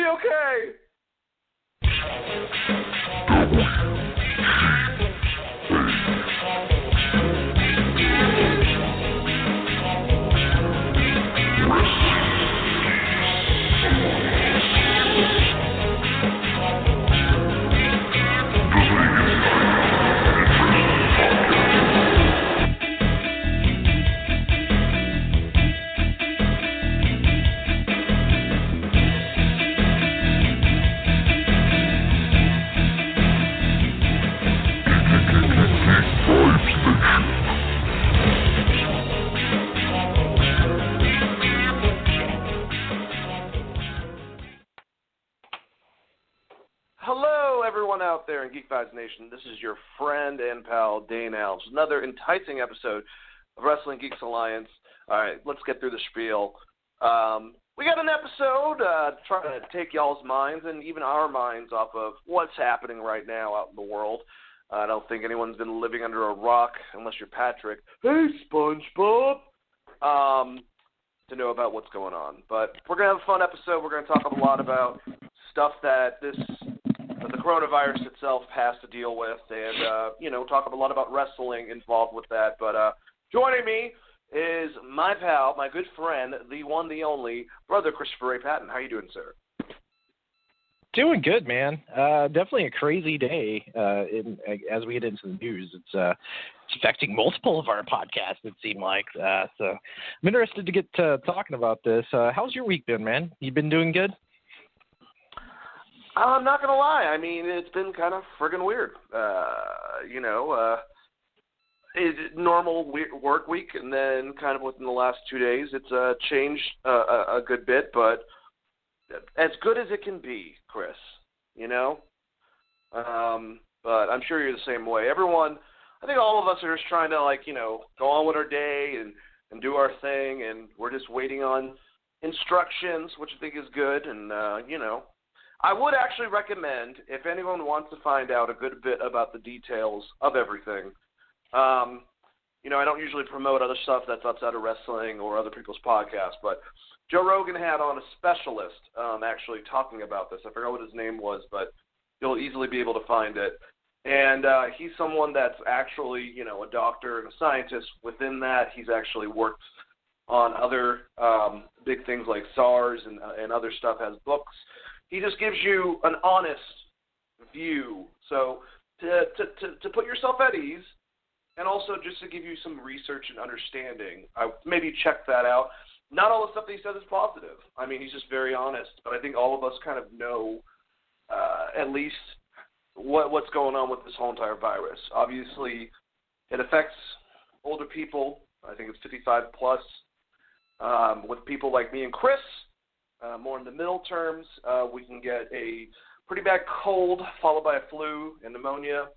okay? Hello, everyone out there in Geek Vibes Nation. This is your friend and pal, Dane Alves. Another enticing episode of Wrestling Geeks Alliance. All right, let's get through the spiel. We got an episode trying to take y'all's minds and even our minds off of what's happening right now out in the world. I don't think anyone's been living under a rock, unless you're Patrick. Hey, SpongeBob! To know about what's going on. But we're going to have a fun episode. We're going to talk a lot about stuff that the coronavirus itself has to deal with, and talk a lot about wrestling involved with that. But joining me is my pal, my good friend, the one, the only, brother Christopher Ray Patton. How are you doing, sir? Doing good, man. Definitely a crazy day. As we get into the news, it's affecting multiple of our podcasts, it seemed like. So I'm interested to get to talking about this. How's your week been, man? You been doing good? I'm not going to lie. I mean, it's been kind of friggin' weird. It's normal work week, and then kind of within the last 2 days, it's changed a good bit, but as good as it can be, Chris, But I'm sure you're the same way. Everyone, I think all of us are just trying to, go on with our day and do our thing, and we're just waiting on instructions, which I think is good, and, I would actually recommend, if anyone wants to find out a good bit about the details of everything, I don't usually promote other stuff that's outside of wrestling or other people's podcasts, but Joe Rogan had on a specialist actually talking about this. I forgot what his name was, but you'll easily be able to find it. And he's someone that's actually, a doctor and a scientist. Within that, he's actually worked on other big things like SARS and other stuff, has books. He just gives you an honest view. So to put yourself at ease, and also just to give you some research and understanding, maybe check that out. Not all the stuff that he says is positive. I mean, he's just very honest. But I think all of us kind of know at least what's going on with this whole entire virus. Obviously, it affects older people. I think it's 55 plus. With people like me and Chris, more in the middle terms, we can get a pretty bad cold followed by a flu and pneumonia.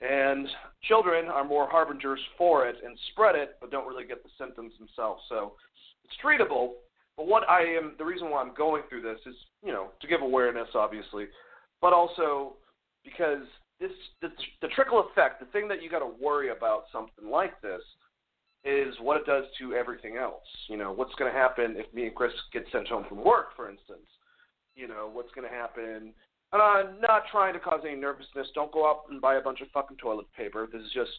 And children are more harbingers for it and spread it, but don't really get the symptoms themselves. So it's treatable. But the reason why I'm going through this is, to give awareness, obviously, but also because the trickle effect, the thing that you got to worry about something like this is what it does to everything else. What's going to happen if me and Chris get sent home from work, for instance? What's going to happen? And I'm not trying to cause any nervousness. Don't go out and buy a bunch of fucking toilet paper. This is just,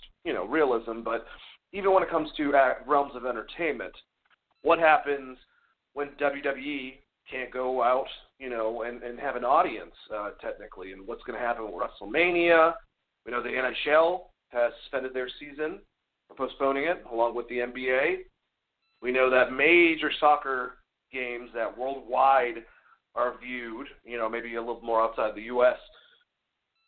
realism. But even when it comes to realms of entertainment, what happens when WWE can't go out, and have an audience, technically? And what's going to happen with Wrestlemania? We know the NHL has suspended their season or postponing it, along with the NBA. We know that major soccer games that worldwide are viewed, maybe a little more outside the U.S.,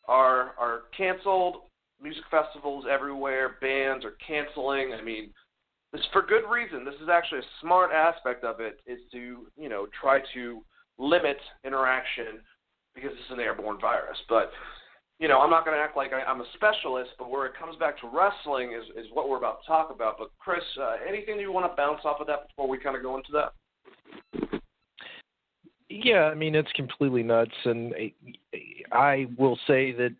are canceled. Music festivals everywhere, bands are canceling. I mean, this is for good reason. This is actually a smart aspect of it, is to, try to limit interaction because it's an airborne virus. But, I'm not going to act like I'm a specialist, but where it comes back to wrestling is what we're about to talk about. But, Chris, anything you want to bounce off of that before we kind of go into that? Yeah, I mean, it's completely nuts, and I will say that,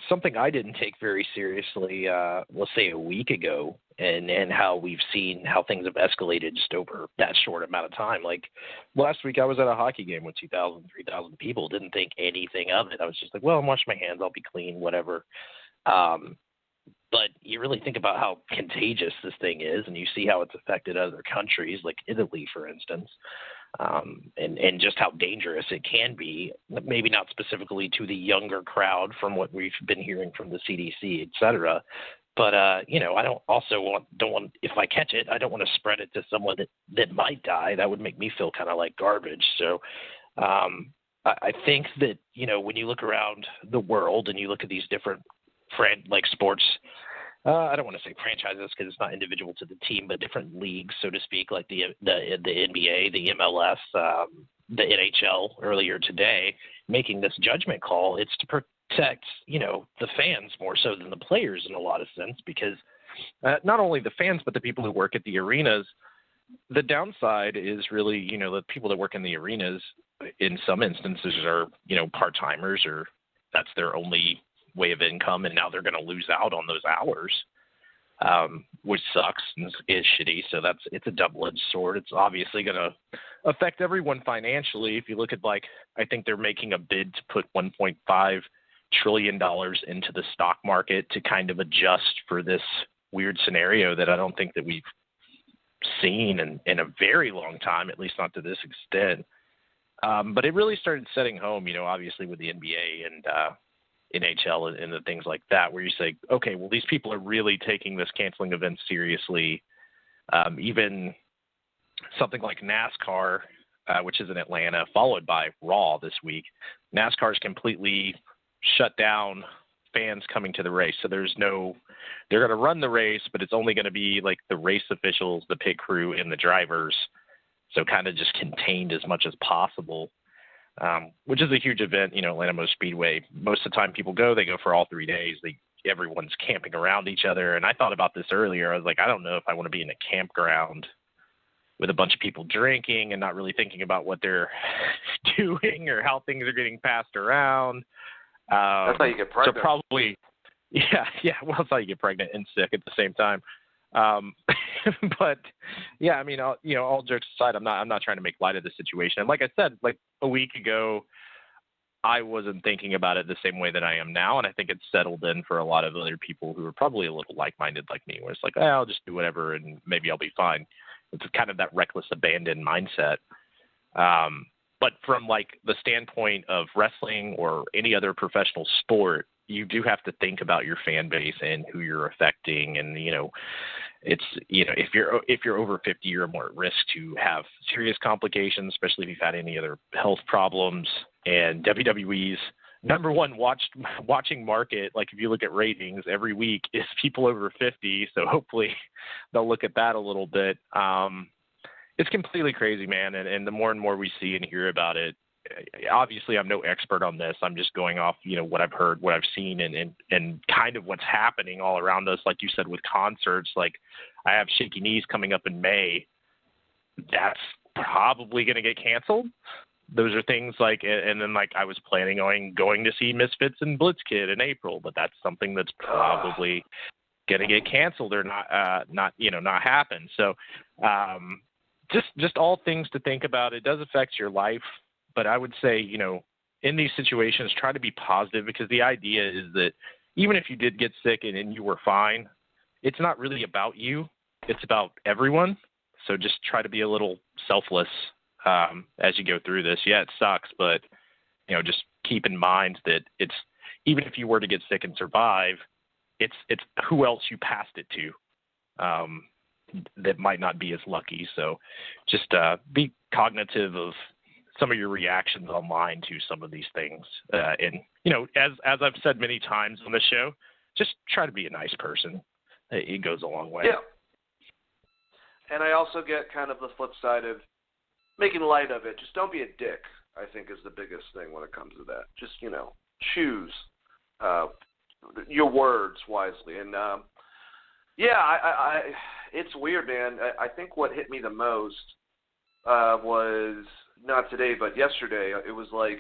something I didn't take very seriously, let's say a week ago, and how we've seen how things have escalated just over that short amount of time. Like last week, I was at a hockey game with 2,000, 3,000 people. Didn't think anything of it. I was just like, well, I'm washing my hands. I'll be clean, whatever. But you really think about how contagious this thing is, and you see how it's affected other countries, like Italy, for instance, and just how dangerous it can be, maybe not specifically to the younger crowd from what we've been hearing from the CDC, et cetera. But, I don't want, if I catch it, I don't want to spread it to someone that might die. That would make me feel kind of like garbage. So I think that, when you look around the world and you look at these different sports, I don't want to say franchises because it's not individual to the team, but different leagues, so to speak, like the NBA, the MLS, the NHL earlier today, making this judgment call. It's to protect, the fans more so than the players in a lot of sense, because not only the fans, but the people who work at the arenas. The downside is really, the people that work in the arenas in some instances are, part-timers, or that's their only way of income, and now they're going to lose out on those hours, which sucks and is shitty. So it's a double-edged sword. It's obviously going to affect everyone financially. If you look at, I think they're making a bid to put $1.5 trillion into the stock market to kind of adjust for this weird scenario that I don't think that we've seen in a very long time, at least not to this extent. But it really started setting home, obviously with the NBA and NHL and the things like that, where you say, okay, well, these people are really taking this canceling event seriously. Even something like NASCAR, which is in Atlanta, followed by Raw this week. NASCAR's completely shut down fans coming to the race. So they're going to run the race, but it's only going to be like the race officials, the pit crew, and the drivers. So kind of just contained as much as possible. Which is a huge event, Atlanta Motor Speedway. Most of the time people they go for all 3 days. Everyone's camping around each other. And I thought about this earlier. I was like, I don't know if I want to be in a campground with a bunch of people drinking and not really thinking about what they're doing or how things are getting passed around. That's how you get pregnant. So probably, yeah. Well, that's how you get pregnant and sick at the same time. But yeah, I mean, all jokes aside, I'm not trying to make light of the situation. And like I said, like a week ago, I wasn't thinking about it the same way that I am now. And I think it's settled in for a lot of other people who are probably a little like-minded like me, where it's like, I'll just do whatever and maybe I'll be fine. It's kind of that reckless abandon mindset. But from like the standpoint of wrestling or any other professional sport, you do have to think about your fan base and who you're affecting. And, it's, if you're over 50, you're more at risk to have serious complications, especially if you've had any other health problems. And WWE's number one watching market, like if you look at ratings every week, is people over 50. So hopefully they'll look at that a little bit. It's completely crazy, man. And the more and more we see and hear about it, obviously I'm no expert on this. I'm just going off, what I've heard, what I've seen, and kind of what's happening all around us. Like you said, with concerts, like I have Shaky Knees coming up in May. That's probably going to get canceled. Those are things like, and then like I was planning on going to see Misfits and Blitzkid in April, but that's something that's probably going to get canceled or not happen. So, just all things to think about. It does affect your life. But I would say, in these situations, try to be positive, because the idea is that even if you did get sick and you were fine, it's not really about you. It's about everyone. So just try to be a little selfless as you go through this. Yeah, it sucks, but, just keep in mind that it's, even if you were to get sick and survive, it's who else you passed it to that might not be as lucky. So just be cognitive of some of your reactions online to some of these things. And, as I've said many times on the show, just try to be a nice person. It goes a long way. Yeah. And I also get kind of the flip side of making light of it. Just don't be a dick, I think, is the biggest thing when it comes to that. Just, choose your words wisely. And, it's weird, man. I think what hit me the most was not today, but yesterday. It was like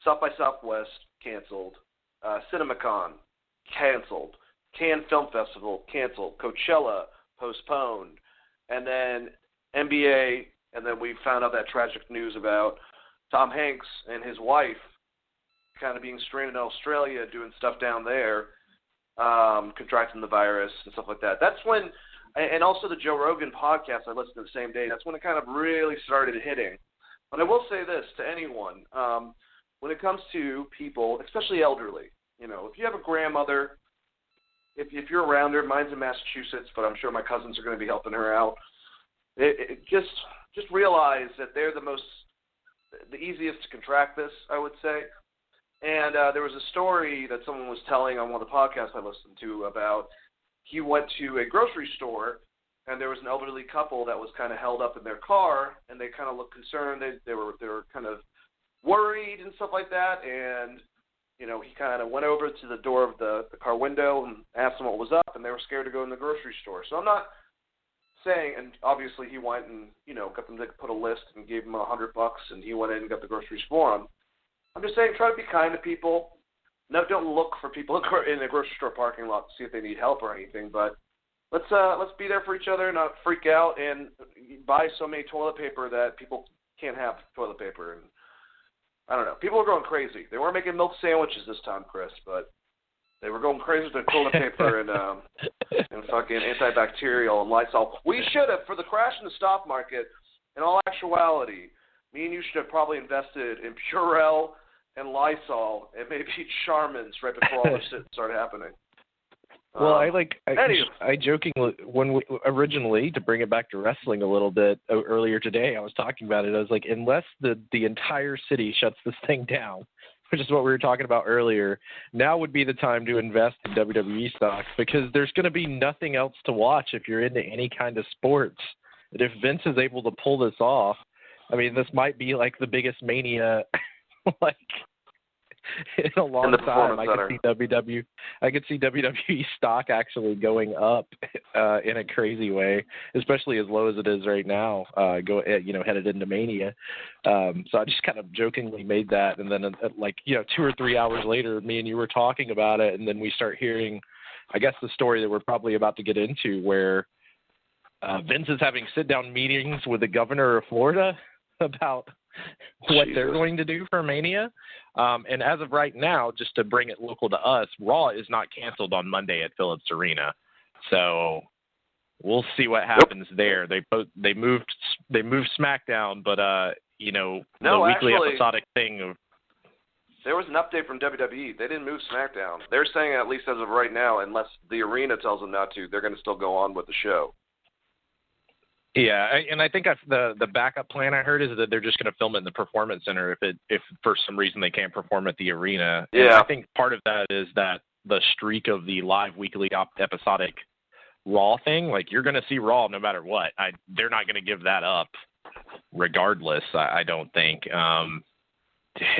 South by Southwest canceled, CinemaCon canceled, Cannes Film Festival canceled, Coachella postponed. And then NBA, and then we found out that tragic news about Tom Hanks and his wife kind of being stranded in Australia doing stuff down there, contracting the virus and stuff like that. That's when, and also the Joe Rogan podcast I listened to the same day, that's when it kind of really started hitting. But I will say this to anyone, when it comes to people, especially elderly, if you have a grandmother, if you're around her, mine's in Massachusetts, but I'm sure my cousins are going to be helping her out, just realize that they're the easiest to contract this, I would say. And there was a story that someone was telling on one of the podcasts I listened to about he went to a grocery store and there was an elderly couple that was kind of held up in their car and they kind of looked concerned. They were kind of worried and stuff like that. And, he kind of went over to the door of the car window and asked them what was up, and they were scared to go in the grocery store. So I'm not saying, and obviously he went and, got them to put a list and gave them $100, and he went in and got the groceries for them. I'm just saying, try to be kind to people. No, don't look for people in a grocery store parking lot to see if they need help or anything. But let's be there for each other, not freak out, and buy so many toilet paper that people can't have toilet paper. And I don't know. People are going crazy. They weren't making milk sandwiches this time, Chris, but they were going crazy with toilet paper and fucking antibacterial and Lysol. We should have, for the crash in the stock market, in all actuality, me and you should have probably invested in Purell and Lysol and maybe Charmin's right before all this shit started happening. Well, I jokingly, when we originally, to bring it back to wrestling a little bit earlier today, I was talking about it. I was like, unless the entire city shuts this thing down, which is what we were talking about earlier, now would be the time to invest in WWE stocks, because there's going to be nothing else to watch if you're into any kind of sports. And if Vince is able to pull this off, I mean, this might be like the biggest Mania, like, in a long time. I could see WWE stock actually going up in a crazy way, especially as low as it is right now, headed into Mania. So I just kind of jokingly made that, and then 2 or 3 hours later, me and you were talking about it, and then we start hearing, I guess, the story that we're probably about to get into, where Vince is having sit-down meetings with the governor of Florida about what they're going to do for Mania. And as of right now, just to bring it local to us, Raw is not canceled on Monday at Phillips Arena. So we'll see what happens there. They moved SmackDown, but weekly episodic thing of. There was an update from WWE. They didn't move SmackDown. They're saying, at least as of right now, unless the arena tells them not to, they're going to still go on with the show. Yeah, and I think the backup plan I heard is that they're just going to film it in the Performance Center if for some reason they can't perform at the arena. Yeah. And I think part of that is that the streak of the live weekly episodic Raw thing, like, you're going to see Raw no matter what. They're not going to give that up regardless, I don't think,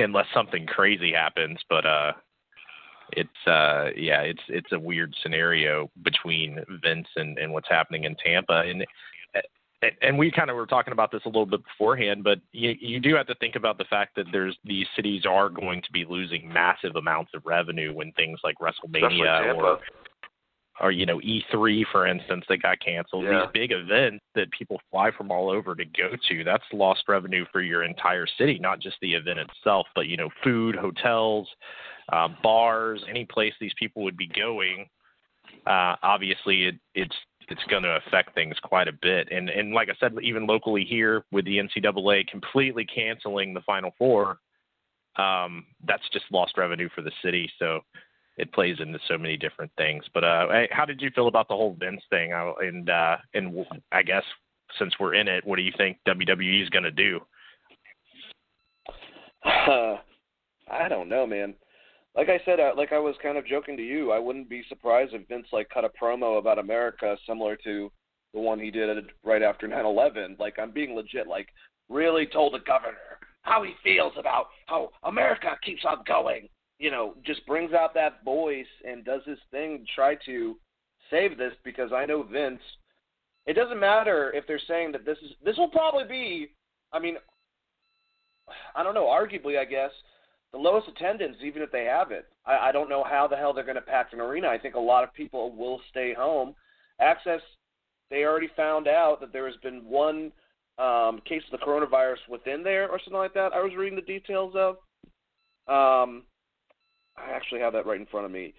unless something crazy happens. But it's a weird scenario between Vince and what's happening in Tampa. And we kind of were talking about this a little bit beforehand, but you do have to think about the fact that these cities are going to be losing massive amounts of revenue when things like WrestleMania or E3, for instance, that got canceled. Yeah. These big events that people fly from all over to go to, that's lost revenue for your entire city, not just the event itself, but, food, hotels, bars, any place these people would be going. Obviously, it's going to affect things quite a bit. And like I said, even locally here with the NCAA completely canceling the Final Four, that's just lost revenue for the city. So it plays into so many different things. But how did you feel about the whole Vince thing? And I guess since we're in it, what do you think WWE is going to do? I don't know, man. Like I said, like I was kind of joking to you, I wouldn't be surprised if Vince cut a promo about America similar to the one he did right after 9/11. Like, I'm being legit, really told the governor how he feels about how America keeps on going. Just brings out that voice and does his thing to try to save this, because I know Vince. It doesn't matter if they're saying that this will probably be, I don't know, arguably, I guess, the lowest attendance, even if they have it. I don't know how the hell they're going to pack an arena. I think a lot of people will stay home. Access they already found out that there has been one case of the coronavirus within there or something like that. I was reading the details of. I actually have that right in front of me.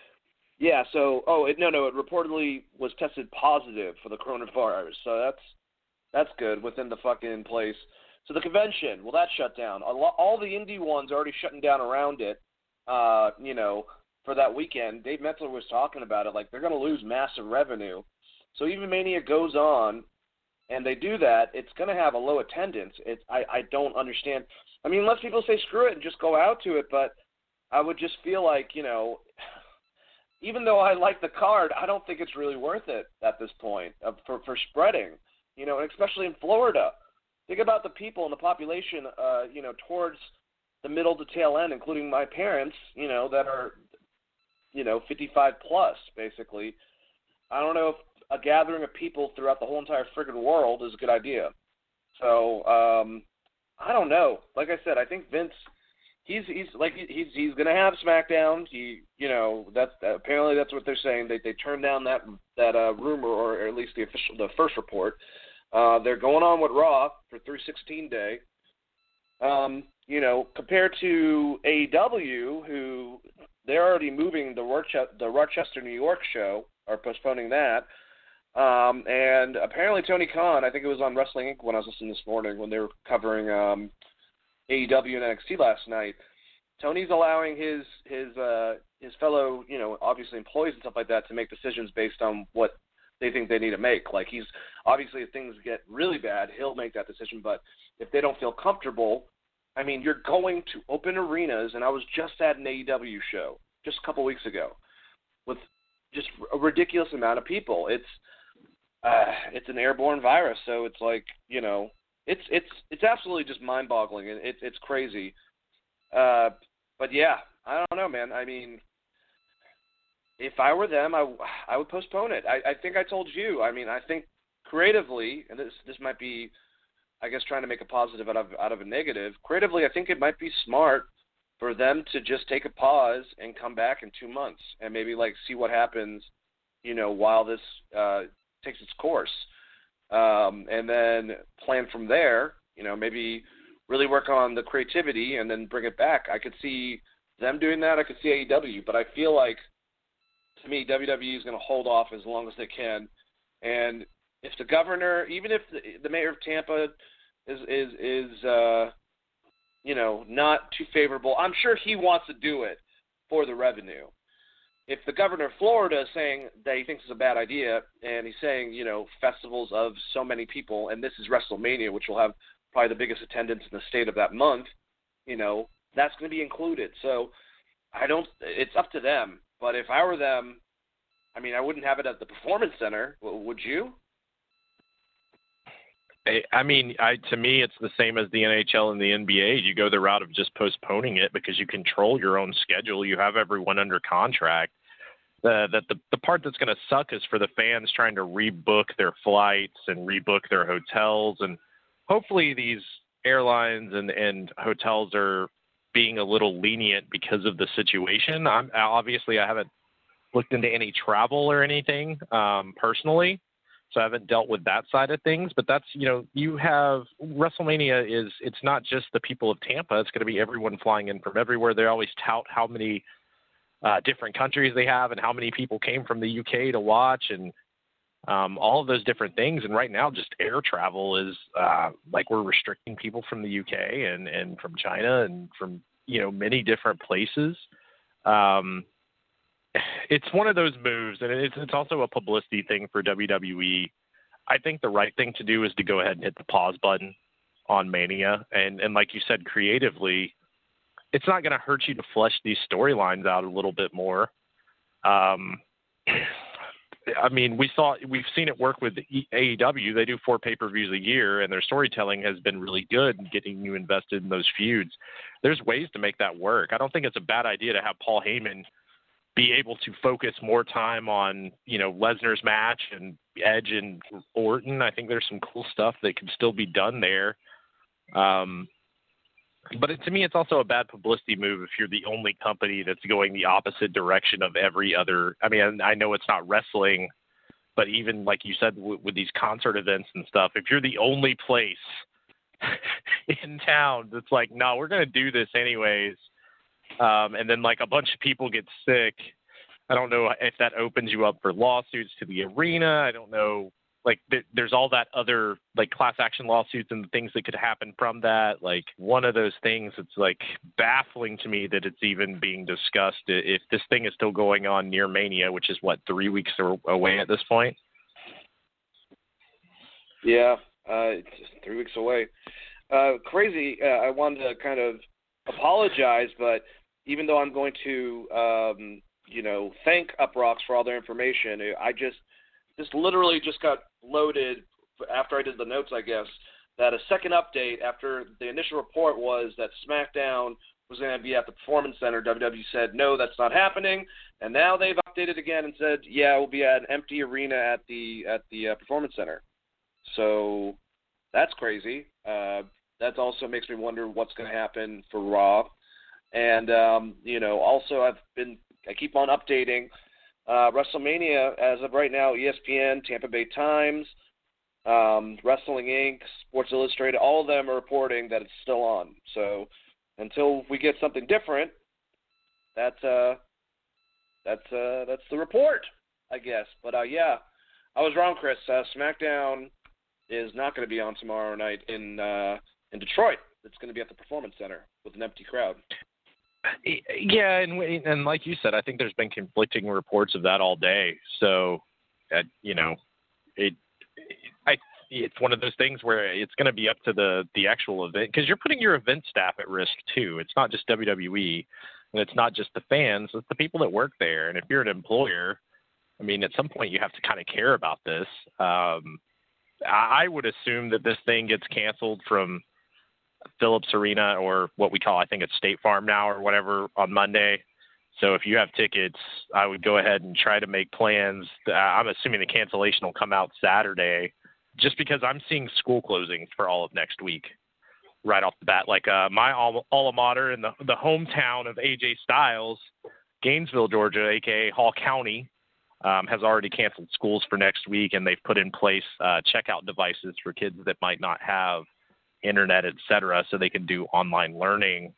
Yeah, so, it reportedly was tested positive for the coronavirus. So that's good within the fucking place. So the convention, well, that shut down. All the indie ones are already shutting down around it, for that weekend. Dave Metzler was talking about it, like they're going to lose massive revenue. So even Mania goes on, and they do that, it's going to have a low attendance. I don't understand. I mean, unless people say screw it and just go out to it, but I would just feel like, even though I like the card, I don't think it's really worth it at this point for spreading, and especially in Florida. Think about the people and the population, towards the middle to tail end, including my parents, that are, 55 plus, basically. I don't know if a gathering of people throughout the whole entire friggin' world is a good idea. So, I don't know. Like I said, I think Vince, he's gonna have SmackDown. Apparently that's what they're saying. They turned down that rumor, or at least the first report. They're going on with Raw for 316 Day. Compared to AEW, who they're already moving the Rochester, New York show, or postponing that. And apparently Tony Khan, I think it was on Wrestling Inc. when I was listening this morning when they were covering AEW and NXT last night. Tony's allowing his fellow, obviously employees and stuff like that to make decisions based on what they think they need to make. Like, he's obviously, if things get really bad, he'll make that decision. But if they don't feel comfortable, I mean, you're going to open arenas, and I was just at an AEW show just a couple weeks ago with just a ridiculous amount of people. It's an airborne virus, so it's like, it's absolutely just mind-boggling, and it's crazy. But yeah, I don't know, man. I mean, if I were them, I would postpone it. I think I told you. I mean, I think creatively, and this might be, I guess, trying to make a positive out of a negative. Creatively, I think it might be smart for them to just take a pause and come back in 2 months and maybe see what happens, while this takes its course, and then plan from there. Maybe really work on the creativity and then bring it back. I could see them doing that. I could see AEW, but I feel like, to me, WWE is going to hold off as long as they can. And if the governor, even if the mayor of Tampa is not too favorable, I'm sure he wants to do it for the revenue. If the governor of Florida is saying that he thinks it's a bad idea, and he's saying, festivals of so many people, and this is Wrestlemania, which will have probably the biggest attendance in the state of that month, that's going to be included. So it's up to them. But if I were them, I mean, I wouldn't have it at the Performance Center. Would you? I mean, to me, it's the same as the NHL and the NBA. You go the route of just postponing it because you control your own schedule. You have everyone under contract. The part that's going to suck is for the fans trying to rebook their flights and rebook their hotels. And hopefully these airlines and hotels are being a little lenient because of the situation. Obviously, I haven't looked into any travel or anything personally, so I haven't dealt with that side of things. But that's, you have WrestleMania it's not just the people of Tampa. It's going to be everyone flying in from everywhere. They always tout how many different countries they have and how many people came from the UK to watch and all of those different things. And right now, just air travel is we're restricting people from the UK and from China and from, many different places. It's one of those moves, and it's also a publicity thing for WWE. I think the right thing to do is to go ahead and hit the pause button on Mania. And like you said, creatively, it's not going to hurt you to flesh these storylines out a little bit more. I mean, we've seen it work with AEW. They do 4 pay-per-views a year, and their storytelling has been really good in getting you invested in those feuds. There's ways to make that work. I don't think it's a bad idea to have Paul Heyman be able to focus more time on, Lesnar's match and Edge and Orton. I think there's some cool stuff that can still be done there. But to me, it's also a bad publicity move if you're the only company that's going the opposite direction of every other. I mean, I know it's not wrestling, But even like you said, with these concert events and stuff, if you're the only place in town that's like, no, we're going to do this anyways, and then like a bunch of people get sick, I don't know if that opens you up for lawsuits to the arena. I don't know. Like there's all that other like class action lawsuits and the things that could happen from that. Like one of those things, it's like baffling to me that it's even being discussed. If this thing is still going on near Mania, which is what, 3 weeks away at this point. Yeah, it's just 3 weeks away. Crazy. I wanted to kind of apologize, but even though I'm going to, thank Uprocks for all their information, I just literally just got loaded after I did the notes, I guess, that a second update after the initial report was that SmackDown was going to be at the Performance Center. WWE said, no, that's not happening. And now they've updated again and said, yeah, we'll be at an empty arena at the Performance Center. So that's crazy. That also makes me wonder what's going to happen for Raw. And, also I keep on updating WrestleMania, as of right now, ESPN, Tampa Bay Times, Wrestling Inc., Sports Illustrated, all of them are reporting that it's still on. So until we get something different, that's the report, I guess. But yeah, I was wrong, Chris. SmackDown is not going to be on tomorrow night in Detroit. It's going to be at the Performance Center with an empty crowd. Yeah, and like you said, I think there's been conflicting reports of that all day. So, it's one of those things where it's going to be up to the actual event, because you're putting your event staff at risk too. It's not just WWE, and it's not just the fans; it's the people that work there. And if you're an employer, I mean, at some point you have to kind of care about this. I would assume that this thing gets canceled from Phillips Arena, or what we call, I think it's State Farm now or whatever, on Monday. So if you have tickets, I would go ahead and try to make plans. I'm assuming the cancellation will come out Saturday, just because I'm seeing school closings for all of next week right off the bat. Like my alma mater in the hometown of AJ Styles, Gainesville, Georgia, aka Hall County, has already canceled schools for next week, and they've put in place checkout devices for kids that might not have internet, et cetera, so they can do online learning.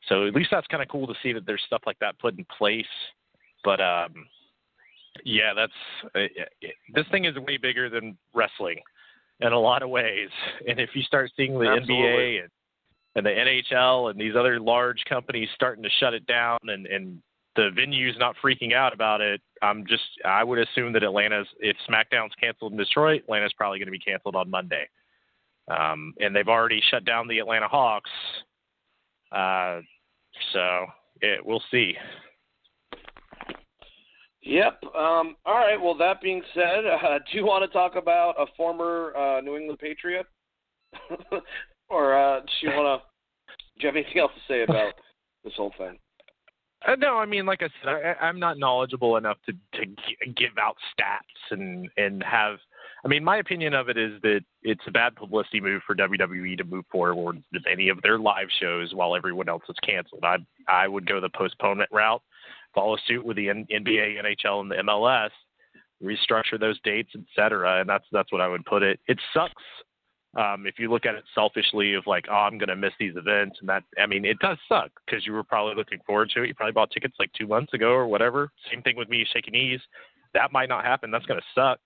So at least that's kind of cool to see that there's stuff like that put in place. But yeah, this thing is way bigger than wrestling in a lot of ways. And if you start seeing the Absolutely. NBA and the NHL and these other large companies starting to shut it down, and the venue's not freaking out about it, I would assume that if SmackDown's canceled in Detroit, Atlanta's probably going to be canceled on Monday. And they've already shut down the Atlanta Hawks. So we'll see. Yep. All right. Well, that being said, do you want to talk about a former New England Patriot? Or do you have anything else to say about this whole thing? No, I mean, like I said, I'm not knowledgeable enough to give out stats and have. I mean, my opinion of it is that it's a bad publicity move for WWE to move forward with any of their live shows while everyone else is canceled. I would go the postponement route, follow suit with the NBA, NHL, and the MLS, restructure those dates, et cetera, and that's what I would put it. It sucks if you look at it selfishly of like, oh, I'm going to miss these events, and it does suck because you were probably looking forward to it. You probably bought tickets like 2 months ago or whatever. Same thing with me shaking knees. That might not happen. That's going to suck.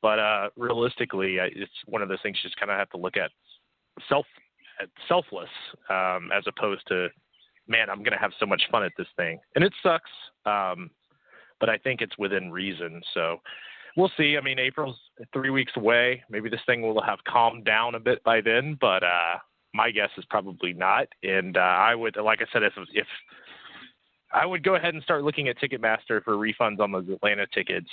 But realistically, it's one of those things you just kind of have to look at selfless as opposed to, man, I'm going to have so much fun at this thing. And it sucks, but I think it's within reason. So we'll see. I mean, April's 3 weeks away. Maybe this thing will have calmed down a bit by then, but my guess is probably not. And I would, like I said, if I would go ahead and start looking at Ticketmaster for refunds on those Atlanta tickets,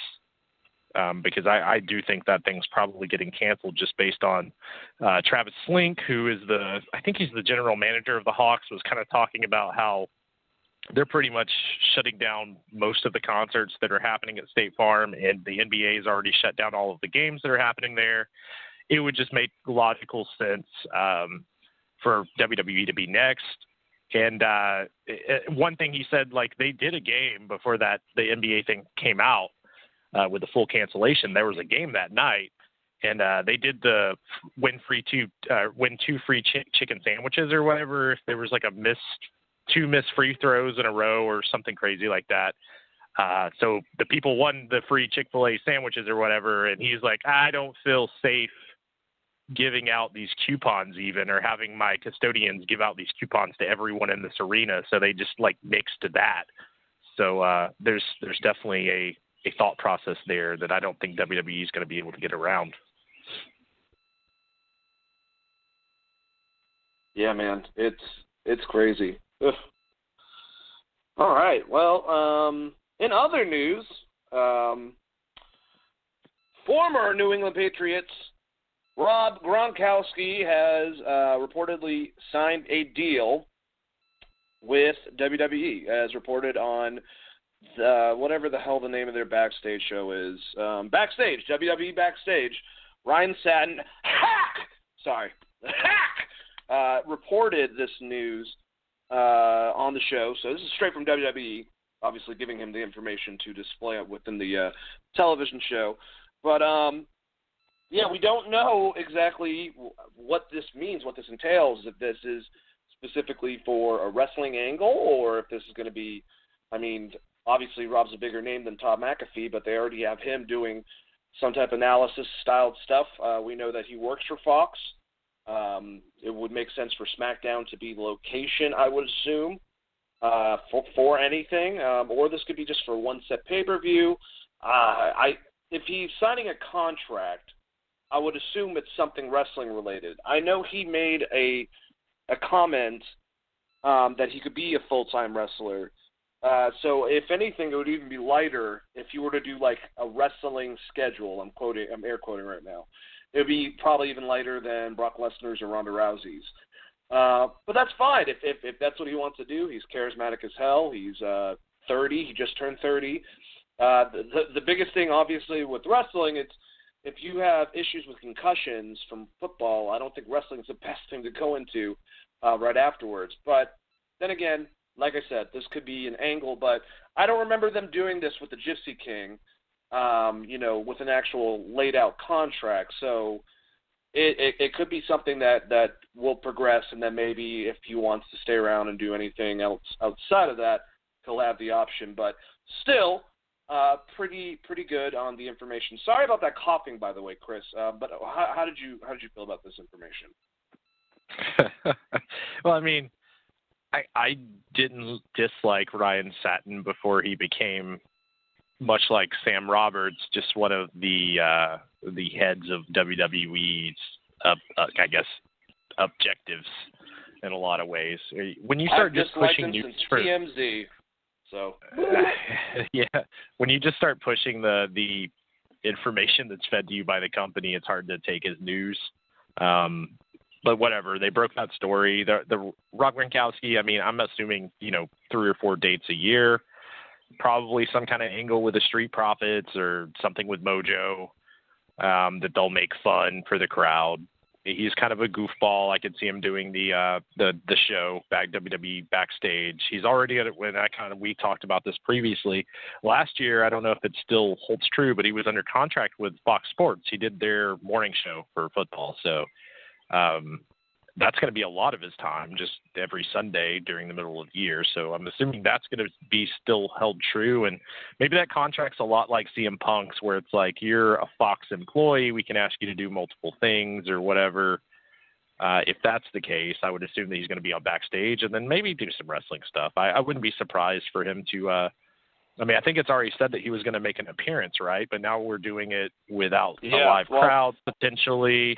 because I do think that thing's probably getting canceled just based on Travis Slink, who is I think he's the general manager of the Hawks, was kind of talking about how they're pretty much shutting down most of the concerts that are happening at State Farm, and the NBA has already shut down all of the games that are happening there. It would just make logical sense for WWE to be next. And one thing he said, like, they did a game before that the NBA thing came out, with the full cancellation, there was a game that night, and they did the win two free chicken sandwiches or whatever. If there was like two missed free throws in a row or something crazy like that. So the people won the free Chick-fil-A sandwiches or whatever, and he's like, I don't feel safe giving out these coupons even, or having my custodians give out these coupons to everyone in this arena. So they just like nixed that. So there's definitely a thought process there that I don't think WWE is going to be able to get around. Yeah, man, it's crazy. Ugh. All right. Well, in other news, former New England Patriots Rob Gronkowski has reportedly signed a deal with WWE, as reported on whatever the hell the name of their backstage show is. Backstage, WWE Backstage. Ryan Satin, reported this news on the show. So this is straight from WWE, obviously giving him the information to display it within the television show. But, yeah, we don't know exactly what this means, what this entails, if this is specifically for a wrestling angle or if this is going to be, I mean, obviously Rob's a bigger name than Todd McAfee, but they already have him doing some type of analysis-styled stuff. We know that he works for Fox. It would make sense for SmackDown to be the location, I would assume, for anything, or this could be just for one set pay-per-view. If he's signing a contract, I would assume it's something wrestling related. I know he made a comment that he could be a full-time wrestler. So if anything, it would even be lighter if you were to do like a wrestling schedule. I'm air quoting right now. It would be probably even lighter than Brock Lesnar's or Ronda Rousey's. But that's fine if that's what he wants to do. He's charismatic as hell. He's 30. He just turned 30. The biggest thing, obviously, with wrestling, it's if you have issues with concussions from football, I don't think wrestling is the best thing to go into right afterwards. But then again, like I said, this could be an angle, but I don't remember them doing this with the Gypsy King, with an actual laid-out contract. So it could be something that will progress, and then maybe if he wants to stay around and do anything else outside of that, he'll have the option. But still, pretty good on the information. Sorry about that coughing, by the way, Chris. But how did you feel about this information? Well, I mean, I didn't dislike Ryan Satin before he became, much like Sam Roberts, just one of the heads of WWE's, I guess, objectives in a lot of ways. When you start just pushing new TMZ. So yeah, when you just start pushing the information that's fed to you by the company, it's hard to take as news. But whatever, they broke that story. The Rob Gronkowski, I mean, I'm assuming 3 or 4 dates a year, probably some kind of angle with the Street Profits or something with Mojo that they'll make fun for the crowd. He's kind of a goofball. I could see him doing the show WWE Backstage. He's already at it when we talked about this previously. Last year, I don't know if it still holds true, but he was under contract with Fox Sports. He did their morning show for football. So that's going to be a lot of his time, just every Sunday during the middle of the year. So I'm assuming that's going to be still held true. And maybe that contract's a lot like CM Punk's, where it's like, you're a Fox employee, we can ask you to do multiple things or whatever. If that's the case, I would assume that he's going to be on Backstage and then maybe do some wrestling stuff. I wouldn't be surprised for him to, I think it's already said that he was going to make an appearance, right? But now we're doing it without a live crowd, potentially.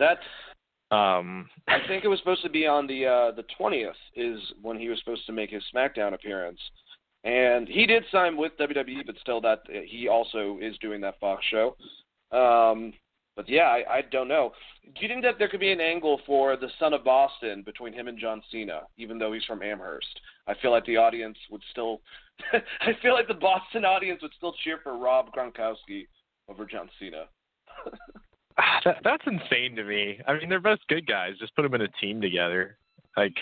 I think it was supposed to be on the 20th is when he was supposed to make his SmackDown appearance. And he did sign with WWE, but still that he also is doing that Fox show. But yeah, I don't know. Do you think that there could be an angle for the son of Boston between him and John Cena, even though he's from Amherst? I feel like the audience would still I feel like the Boston audience would still cheer for Rob Gronkowski over John Cena. That's insane to me. I mean, they're both good guys. Just put them in a team together. Like,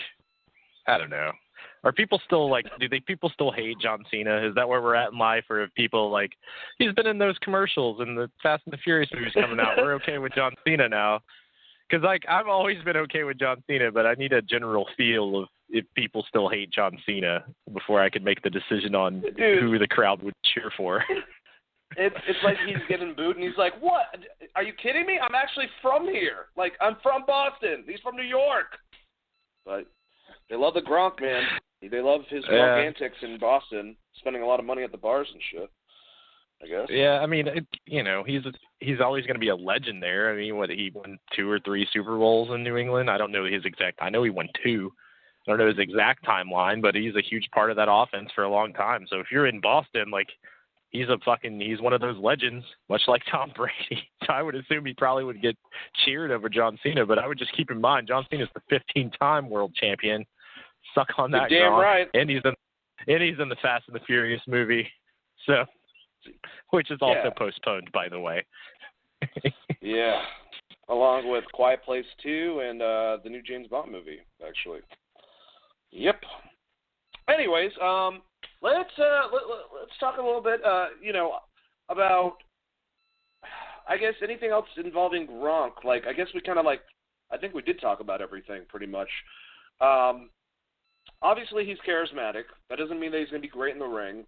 I don't know. Are people still people still hate John Cena? Is that where we're at in life? Or if people like, he's been in those commercials and the Fast and the Furious movies coming out, we're okay with John Cena now? Because I've always been okay with John Cena, but I need a general feel of if people still hate John Cena before I could make the decision on who the crowd would cheer for. It's like he's getting booed and he's like, "What? Are you kidding me? I'm actually from here. Like, I'm from Boston. He's from New York." But they love the Gronk, man. They love his Gronk antics in Boston, spending a lot of money at the bars and shit, I guess. Yeah, I mean, he's always going to be a legend there. I mean, he won 2 or 3 Super Bowls in New England. I don't know his exact. I know he won 2. I don't know his exact timeline, but he's a huge part of that offense for a long time. So if you're in Boston, like, he's one of those legends, much like Tom Brady. So I would assume he probably would get cheered over John Cena, but I would just keep in mind John Cena's the 15-time world champion. Suck on that, you're damn Gronk. right. And he's in the Fast and the Furious movie, so which is also postponed, by the way. Yeah, along with Quiet Place 2 and the new James Bond movie, actually. Yep. Anyways, let's talk a little bit, about, I guess, anything else involving Gronk. Like, I guess we kind of I think we did talk about everything pretty much. Obviously, he's charismatic. That doesn't mean that he's going to be great in the ring.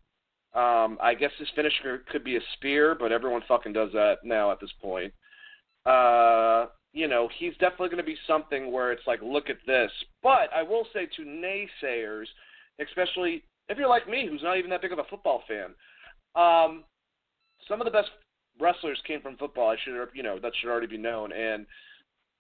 I guess his finisher could be a spear, but everyone fucking does that now at this point. He's definitely going to be something where it's like, look at this. But I will say to naysayers, especially if you're like me, who's not even that big of a football fan, some of the best wrestlers came from football. That should already be known. And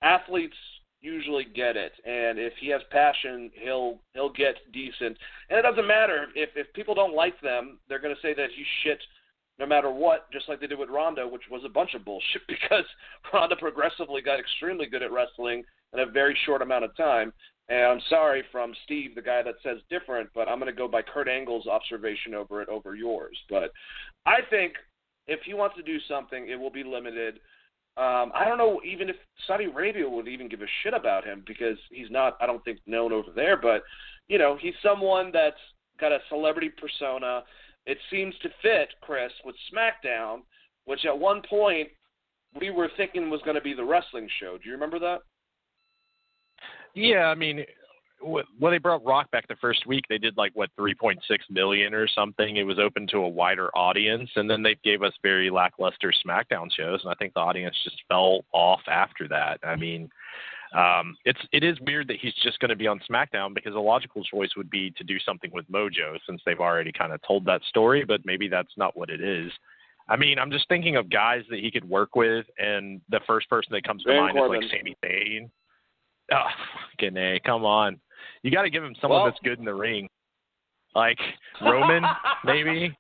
athletes usually get it. And if he has passion, he'll get decent. And it doesn't matter if people don't like them, they're going to say that he's shit no matter what, just like they did with Ronda, which was a bunch of bullshit because Ronda progressively got extremely good at wrestling in a very short amount of time. And I'm sorry from Steve, the guy that says different, but I'm going to go by Kurt Angle's observation over yours. But I think if he wants to do something, it will be limited. I don't know even if Saudi Arabia would even give a shit about him because he's not, I don't think, known over there. But, he's someone that's got a celebrity persona. It seems to fit, Chris, with SmackDown, which at one point we were thinking was going to be the wrestling show. Do you remember that? Yeah, I mean, when they brought Rock back the first week, they did 3.6 million or something. It was open to a wider audience, and then they gave us very lackluster SmackDown shows, and I think the audience just fell off after that. I mean, it is weird that he's just going to be on SmackDown because a logical choice would be to do something with Mojo since they've already kind of told that story, but maybe that's not what it is. I mean, I'm just thinking of guys that he could work with, and the first person that comes to mind is Sami Zayn. Oh, fucking A, come on. You got to give him someone that's good in the ring. Like Roman, maybe.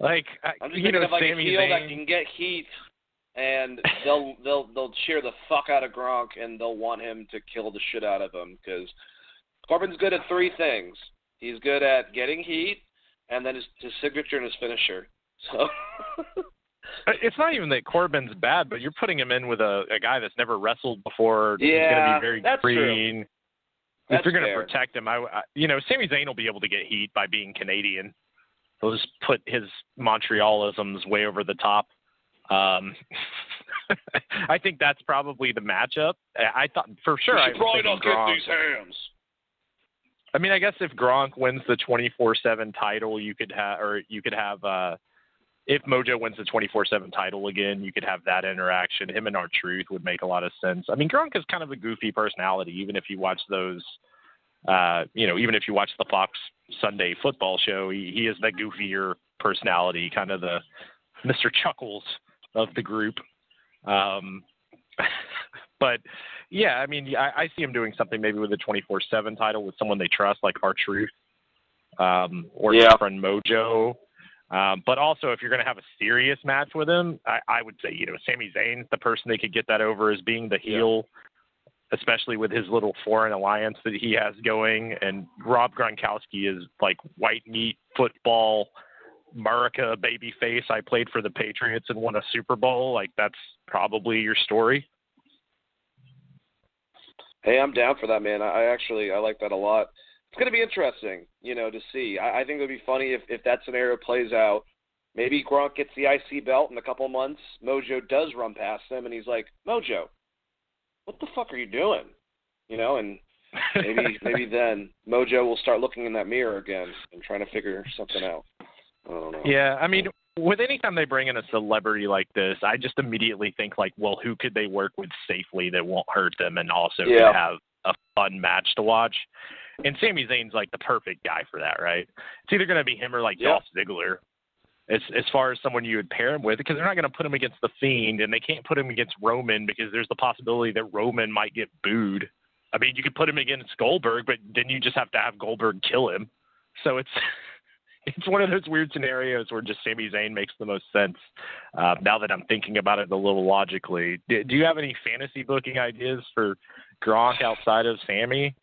I'm just thinking of Sami a heel Zayn. that can get heat, and they'll cheer the fuck out of Gronk, and they'll want him to kill the shit out of him because Corbin's good at 3 things. He's good at getting heat, and then his signature and his finisher. So. It's not even that Corbin's bad, but you're putting him in with a guy that's never wrestled before. Yeah, he's going to be very that's green. True. If you're going to protect him, Sami Zayn will be able to get heat by being Canadian. He'll just put his Montrealisms way over the top. I think that's probably the matchup. I thought for sure. You should probably not get these hams. I mean, I guess if Gronk wins the 24/7 title, you could have. If Mojo wins the 24/7 title again, you could have that interaction. Him and R-Truth would make a lot of sense. I mean, Gronk is kind of a goofy personality, even if you watch those, even if you watch the Fox Sunday football show, he is the goofier personality, kind of the Mr. Chuckles of the group. But, yeah, I mean, I see him doing something maybe with the 24/7 title with someone they trust, like R-Truth or his friend Mojo. But also, if you're going to have a serious match with him, I would say, Sami Zayn's the person they could get that over as being the heel, especially with his little foreign alliance that he has going. And Rob Gronkowski is like white meat football, America baby face. I played for the Patriots and won a Super Bowl. Like, that's probably your story. Hey, I'm down for that, man. I like that a lot. it's going to be interesting, to see. I think it would be funny if that scenario plays out. Maybe Gronk gets the IC belt in a couple months. Mojo does run past him, and he's like, Mojo, what the fuck are you doing? And maybe then Mojo will start looking in that mirror again and trying to figure something out. I don't know. Yeah, I mean, with any time they bring in a celebrity like this, I just immediately think like, well, who could they work with safely that won't hurt them and also could have a fun match to watch? And Sami Zayn's like the perfect guy for that, right? It's either going to be him or like Dolph Ziggler as far as someone you would pair him with, because they're not going to put him against The Fiend, and they can't put him against Roman because there's the possibility that Roman might get booed. I mean, you could put him against Goldberg, but then you just have to have Goldberg kill him. So it's one of those weird scenarios where just Sami Zayn makes the most sense. Now that I'm thinking about it a little logically, do you have any fantasy booking ideas for Gronk outside of Sami?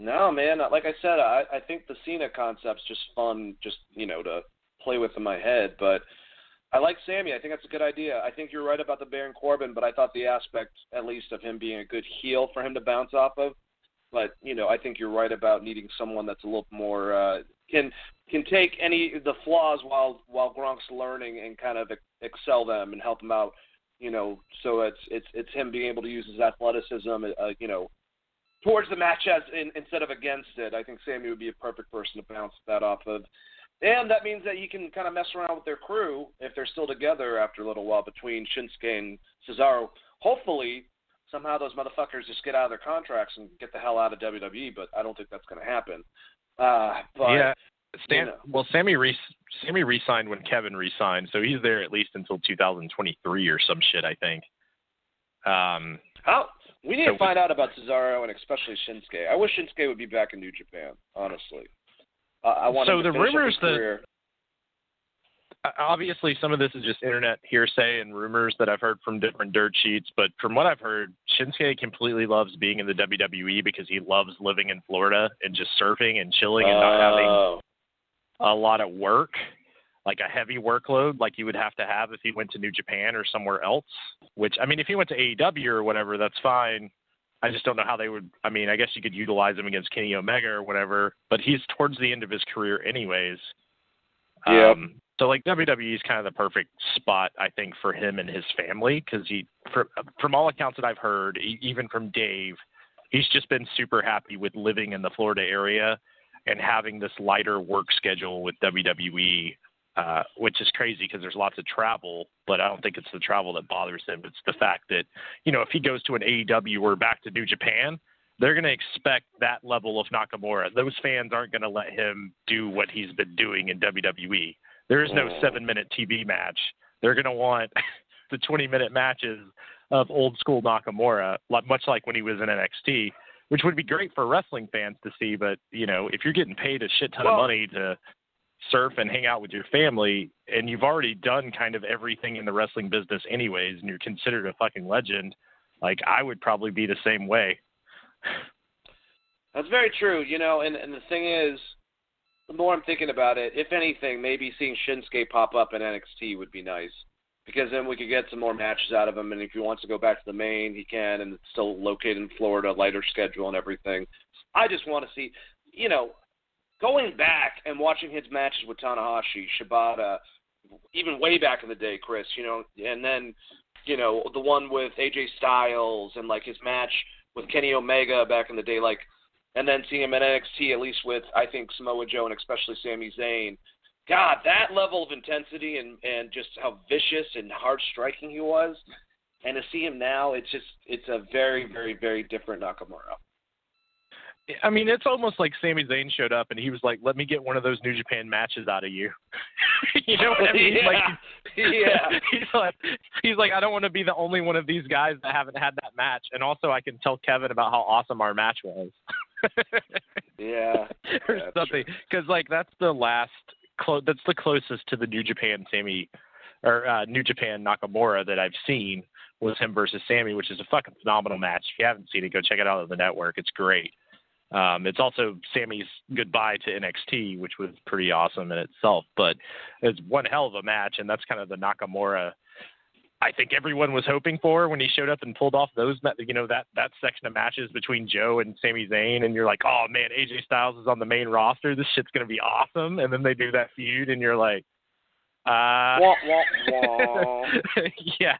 No, man. Like I said, I think the Cena concept's just fun, just to play with in my head. But I like Sami. I think that's a good idea. I think you're right about the Baron Corbin, but I thought the aspect, at least, of him being a good heel for him to bounce off of. But I think you're right about needing someone that's a little more can take the flaws while Gronk's learning and kind of excel them and help him out. So it's him being able to use his athleticism, towards the match instead of against it. I think Sami would be a perfect person to bounce that off of. And that means that he can kind of mess around with their crew if they're still together after a little while between Shinsuke and Cesaro. Hopefully, somehow those motherfuckers just get out of their contracts and get the hell out of WWE, but I don't think that's going to happen. Well, Sami re-signed when Kevin re-signed, so he's there at least until 2023 or some shit, I think. We need to find out about Cesaro and especially Shinsuke. I wish Shinsuke would be back in New Japan, honestly. I want him to finish up his career. Obviously, some of this is just internet hearsay and rumors that I've heard from different dirt sheets, but from what I've heard, Shinsuke completely loves being in the WWE because he loves living in Florida and just surfing and chilling and not having a lot of work, like a heavy workload like you would have to have if he went to New Japan or somewhere else, which, I mean, if he went to AEW or whatever, that's fine. I just don't know how they would. I mean, I guess you could utilize him against Kenny Omega or whatever, but he's towards the end of his career anyways. So, like, WWE is kind of the perfect spot, I think, for him and his family because from all accounts that I've heard, even from Dave, he's just been super happy with living in the Florida area and having this lighter work schedule with WWE, which is crazy because there's lots of travel, but I don't think it's the travel that bothers him. It's the fact that, if he goes to an AEW or back to New Japan, they're going to expect that level of Nakamura. Those fans aren't going to let him do what he's been doing in WWE. There is no 7-minute TV match. They're going to want the 20-minute matches of old school Nakamura, much like when he was in NXT, which would be great for wrestling fans to see. But, if you're getting paid a shit ton of money to surf and hang out with your family, and you've already done kind of everything in the wrestling business anyways, and you're considered a fucking legend, like, I would probably be the same way. That's very true, and the thing is, the more I'm thinking about it, if anything, maybe seeing Shinsuke pop up in NXT would be nice, because then we could get some more matches out of him, and if he wants to go back to the main, he can, and it's still located in Florida, lighter schedule and everything. I just want to see, going back and watching his matches with Tanahashi, Shibata, even way back in the day, Chris, and then, the one with AJ Styles and, like, his match with Kenny Omega back in the day, like, and then seeing him in NXT, at least with, I think, Samoa Joe and especially Sami Zayn. God, that level of intensity and just how vicious and hard-striking he was. And to see him now, it's a very, very, very different Nakamura. I mean, it's almost like Sami Zayn showed up and he was like, let me get one of those New Japan matches out of you. You know what I mean? He's like, I don't want to be the only one of these guys that haven't had that match. And also I can tell Kevin about how awesome our match was. Or something. Because, like, that's the closest to the New Japan New Japan Nakamura that I've seen was him versus Sami, which is a fucking phenomenal match. If you haven't seen it, go check it out on the network. It's great. It's also Sami's goodbye to NXT, which was pretty awesome in itself. But it's one hell of a match, and that's kind of the Nakamura I think everyone was hoping for when he showed up and pulled off those, that section of matches between Joe and Sami Zayn, and you're like, oh man, AJ Styles is on the main roster. This shit's gonna be awesome. And then they do that feud, and you're like, wah, wah, wah. yeah,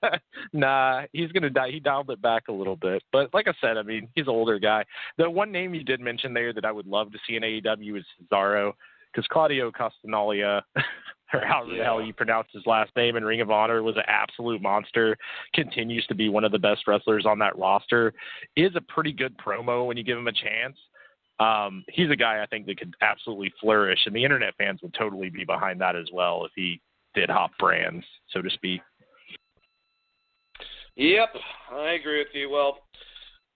nah, he's gonna die. He dialed it back a little bit, but like I said, I mean, he's an older guy. The one name you did mention there that I would love to see in AEW is Cesaro, because Claudio Castagnoli, or however the hell you pronounce his last name in Ring of Honor, was an absolute monster, continues to be one of the best wrestlers on that roster, is a pretty good promo when you give him a chance. He's a guy I think that could absolutely flourish, and the internet fans would totally be behind that as well if he did hop brands, so to speak. Yep, I agree with you. Well,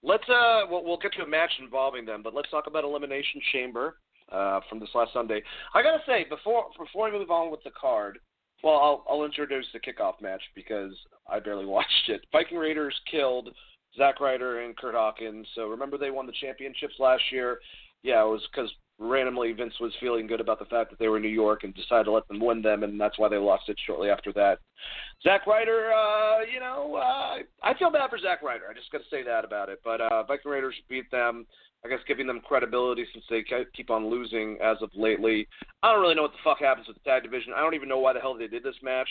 let's we'll get to a match involving them, but let's talk about Elimination Chamber. From this last Sunday. I gotta say, before we move on with the card, well, I'll introduce the kickoff match because I barely watched it. Viking Raiders killed Zack Ryder and Kurt Hawkins. So remember they won the championships last year? Yeah, it was because randomly Vince was feeling good about the fact that they were in New York and decided to let them win them, and that's why they lost it shortly after that. Zack Ryder, I feel bad for Zack Ryder. I just got to say that about it. But Viking Raiders beat them, I guess giving them credibility since they keep on losing as of lately. I don't really know what the fuck happens with the tag division. I don't even know why the hell they did this match,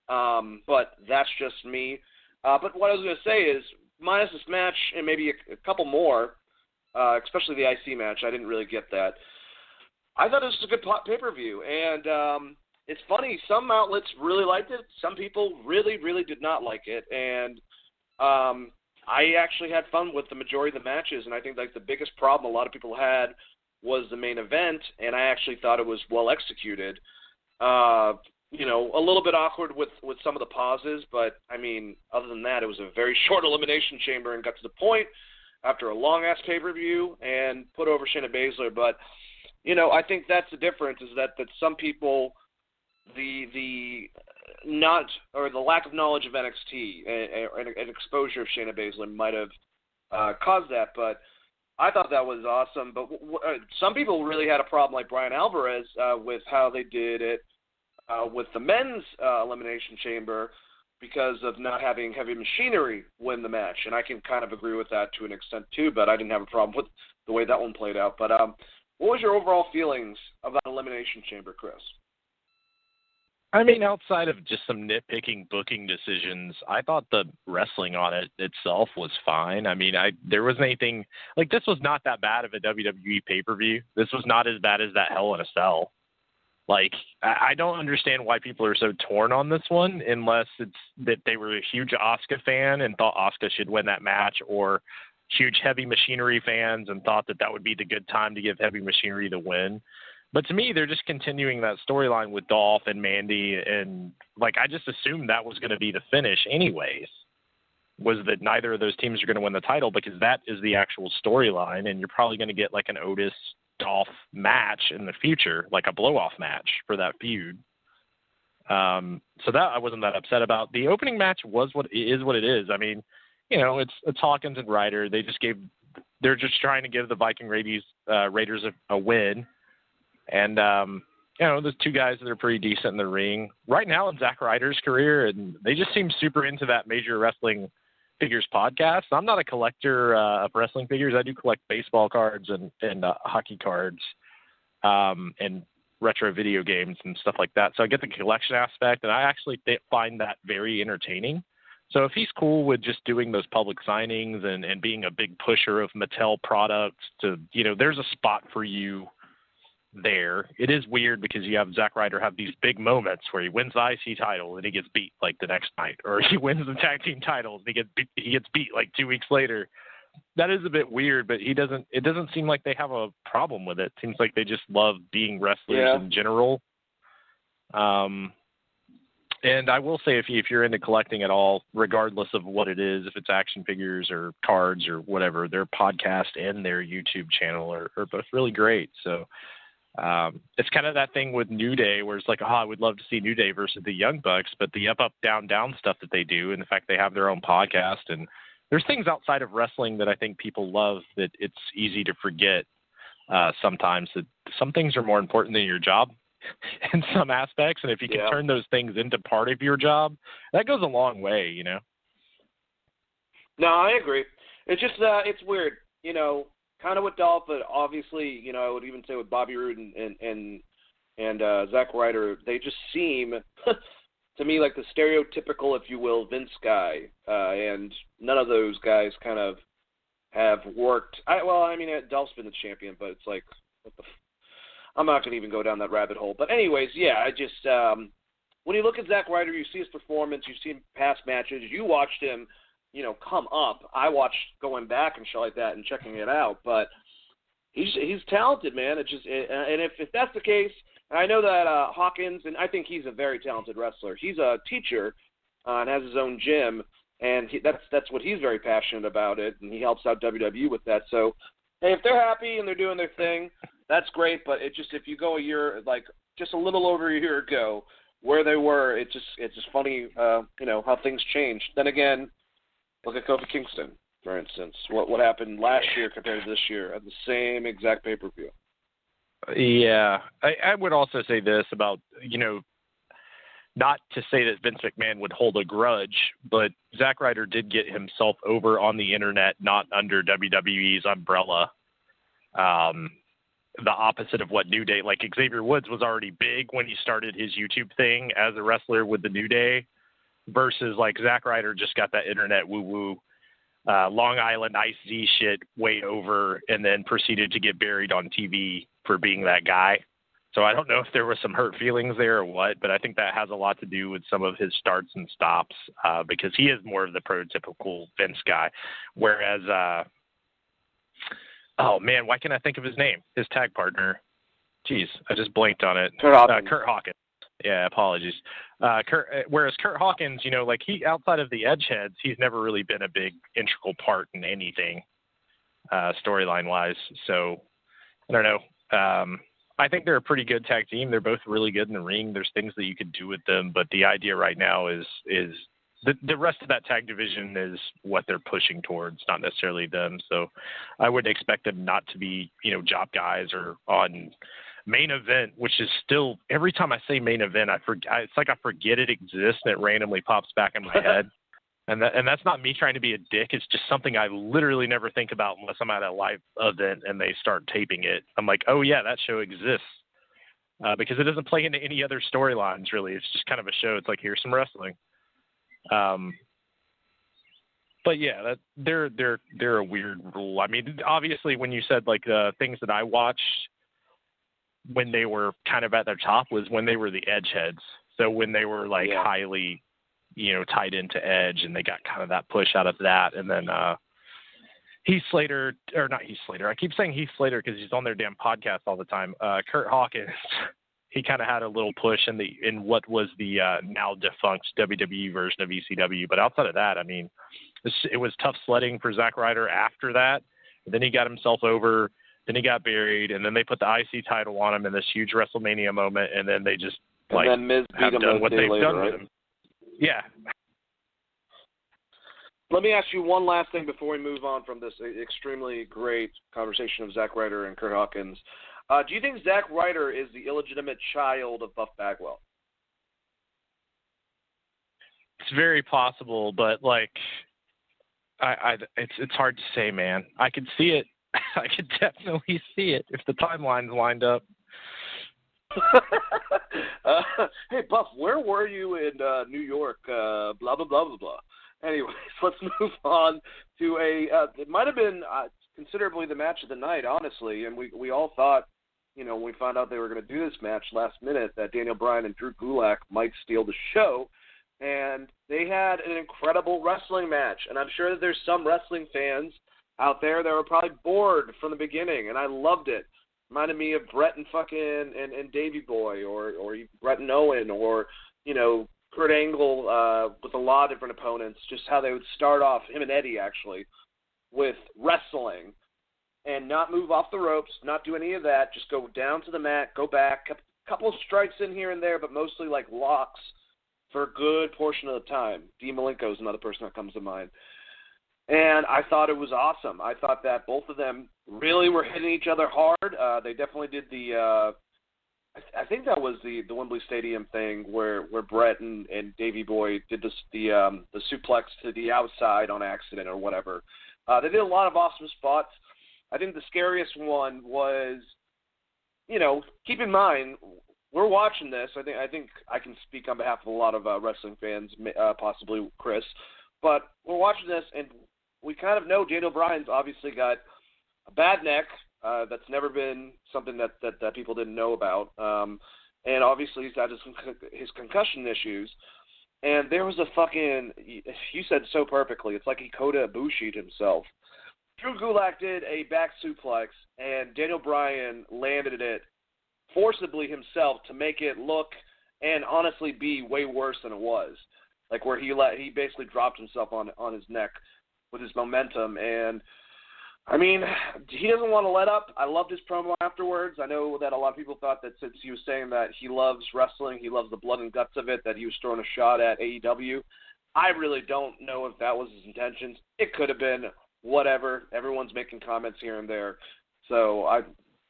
but that's just me. But what I was going to say is, minus this match and maybe a couple more, especially the IC match, I didn't really get that. I thought this was a good pay-per-view, and it's funny, some outlets really liked it. Some people really, really did not like it, and I actually had fun with the majority of the matches, and I think like the biggest problem a lot of people had was the main event, and I actually thought it was well executed. A little bit awkward with some of the pauses, but I mean, other than that, it was a very short Elimination Chamber and got to the point after a long-ass pay-per-view and put over Shayna Baszler. But, I think that's the difference is that some people, the lack of knowledge of NXT and exposure of Shayna Baszler might have caused that, but I thought that was awesome. But some people really had a problem, like Brian Alvarez, with how they did it with the men's Elimination Chamber because of not having Heavy Machinery win the match, and I can kind of agree with that to an extent too, but I didn't have a problem with the way that one played out. But what was your overall feelings about Elimination Chamber, Chris? I mean, outside of just some nitpicking booking decisions, I thought the wrestling on it itself was fine. I mean, there wasn't anything like this was not that bad of a WWE pay-per-view. This was not as bad as that Hell in a Cell. Like, I don't understand why people are so torn on this one unless it's that they were a huge Asuka fan and thought Asuka should win that match, or huge Heavy Machinery fans and thought that would be the good time to give Heavy Machinery the win. But to me, they're just continuing that storyline with Dolph and Mandy, and like I just assumed that was going to be the finish anyways, was that neither of those teams are going to win the title because that is the actual storyline, and you're probably going to get like an Otis Dolph match in the future, like a blow-off match for that feud. So that I wasn't that upset about. The opening match was what it is. I mean, it's Hawkins and Ryder. They're just trying to give the Viking Raiders a win. And, there's two guys that are pretty decent in the ring right now in Zack Ryder's career, and they just seem super into that Major Wrestling Figures podcast. I'm not a collector of wrestling figures. I do collect baseball cards and hockey cards and retro video games and stuff like that. So I get the collection aspect, and I actually find that very entertaining. So if he's cool with just doing those public signings and being a big pusher of Mattel products to, there's a spot for you there. It is weird because you have Zack Ryder have these big moments where he wins the IC title and he gets beat like the next night, or he wins the tag team titles and he gets beat like 2 weeks later. That is a bit weird, but it doesn't seem like they have a problem with it. It seems like they just love being wrestlers in general. And I will say, if you're into collecting at all, regardless of what it is, if it's action figures or cards or whatever, their podcast and their YouTube channel are both really great. So it's kind of that thing with New Day where it's like, I would love to see New Day versus the Young Bucks, but the up, down, down stuff that they do, and the fact they have their own podcast, and there's things outside of wrestling that I think people love that it's easy to forget sometimes, that some things are more important than your job. in some aspects. And if you can turn those things into part of your job, that goes a long way, you know? No, I agree. It's just, it's weird, you know, kind of with Dolph, but obviously, you know, I would even say with Bobby Roode and Zack Ryder, they just seem to me like the stereotypical, if you will, Vince guy, and none of those guys kind of have worked. Dolph's been the champion, but it's like, I'm not going to even go down that rabbit hole. But anyways, yeah, I just, when you look at Zack Ryder, you see his performance, you see him past matches, you watched him, you know, come up. I watched going back and shit like that and checking it out, but he's talented, man. It's just, and if that's the case, and I know that Hawkins, and I think he's a very talented wrestler. He's a teacher and has his own gym, and that's what he's very passionate about it, and he helps out WWE with that. So, hey, if they're happy and they're doing their thing, that's great. But it just, if you go a year, like just a little over a year ago, where they were, it's just funny, you know, how things changed. Then again, look at Kofi Kingston, for instance. What happened last year compared to this year at the same exact pay-per-view. Yeah. I would also say this about, you know, not to say that Vince McMahon would hold a grudge, but Zack Ryder did get himself over on the internet, not under WWE's umbrella. The opposite of what New Day, like Xavier Woods was already big when he started his YouTube thing as a wrestler with the New Day, versus like Zack Ryder just got that internet woo-woo, Long Island Ice-Z shit way over, and then proceeded to get buried on TV for being that guy. So I don't know if there was some hurt feelings there or what, but I think that has a lot to do with some of his starts and stops, because he is more of the prototypical Vince guy. Whereas, oh man, why can't I think of his name? His tag partner. Jeez, I just blanked on it. Kurt Hawkins. Yeah, apologies. Whereas Kurt Hawkins, you know, like he, outside of the Edgeheads, he's never really been a big integral part in anything, storyline wise. So I don't know. I think they're a pretty good tag team. They're both really good in the ring. There's things that you could do with them, but the idea right now is the rest of that tag division is what they're pushing towards, not necessarily them. So I would expect them not to be, you know, job guys or on main event, which is still, every time I say main event, it's like I forget it exists and it randomly pops back in my head. And that's not me trying to be a dick. It's just something I literally never think about unless I'm at a live event and they start taping it. I'm like, oh yeah, that show exists, because it doesn't play into any other storylines really. It's just kind of a show. It's like, here's some wrestling. But yeah, they're a weird rule. I mean, obviously, when you said like the things that I watched when they were kind of at their top was when they were the Edgeheads. So when they were like highly, you know, tied into Edge, and they got kind of that push out of that. And then Heath Slater, or not Heath Slater, I keep saying Heath Slater because he's on their damn podcast all the time. Kurt Hawkins, he kind of had a little push in what was the now defunct WWE version of ECW. But outside of that, I mean, it was tough sledding for Zack Ryder after that. Then he got himself over. Then he got buried, and then they put the IC title on him in this huge WrestleMania moment, and then they just like and then Miz have beat him done what they've later, done right? with him. Yeah. Let me ask you one last thing before we move on from this extremely great conversation of Zack Ryder and Kurt Hawkins. Do you think Zack Ryder is the illegitimate child of Buff Bagwell? It's very possible, but like, it's hard to say, man. I could see it. I could definitely see it if the timelines lined up. Hey, Buff, where were you in New York? Blah, blah, blah, blah, blah. Anyways, let's move on to it might have been considerably the match of the night, honestly, and we all thought, you know, when we found out they were going to do this match last minute, that Daniel Bryan and Drew Gulak might steal the show, and they had an incredible wrestling match, and I'm sure that there's some wrestling fans out there that were probably bored from the beginning, and I loved it. Reminded me of Brett and fucking and Davey Boy, or Brett and Owen, or, you know, Kurt Angle with a lot of different opponents, just how they would start off, him and Eddie actually, with wrestling and not move off the ropes, not do any of that, just go down to the mat, go back, a couple of strikes in here and there, but mostly like locks for a good portion of the time. Dean Malenko is another person that comes to mind. And I thought it was awesome. I thought that both of them really were hitting each other hard. They definitely did the I think that was the Wembley Stadium thing where Brett and Davey Boy did the suplex to the outside on accident or whatever. They did a lot of awesome spots. I think the scariest one was, keep in mind, we're watching this. I think I can speak on behalf of a lot of wrestling fans, possibly Chris, but we're watching this and we kind of know Daniel Bryan's obviously got a bad neck. That's never been something that people didn't know about. And obviously he's got his concussion issues. And there was a fucking, you said so perfectly, it's like he Kota Ibushi'd himself. Drew Gulak did a back suplex, and Daniel Bryan landed it forcibly himself to make it look and honestly be way worse than it was. Like where he basically dropped himself on his neck with his momentum. And I mean, he doesn't want to let up. I loved his promo afterwards. I know that a lot of people thought that since he was saying that he loves wrestling, he loves the blood and guts of it, that he was throwing a shot at AEW. I really don't know if that was his intentions. It could have been whatever. Everyone's making comments here and there. So I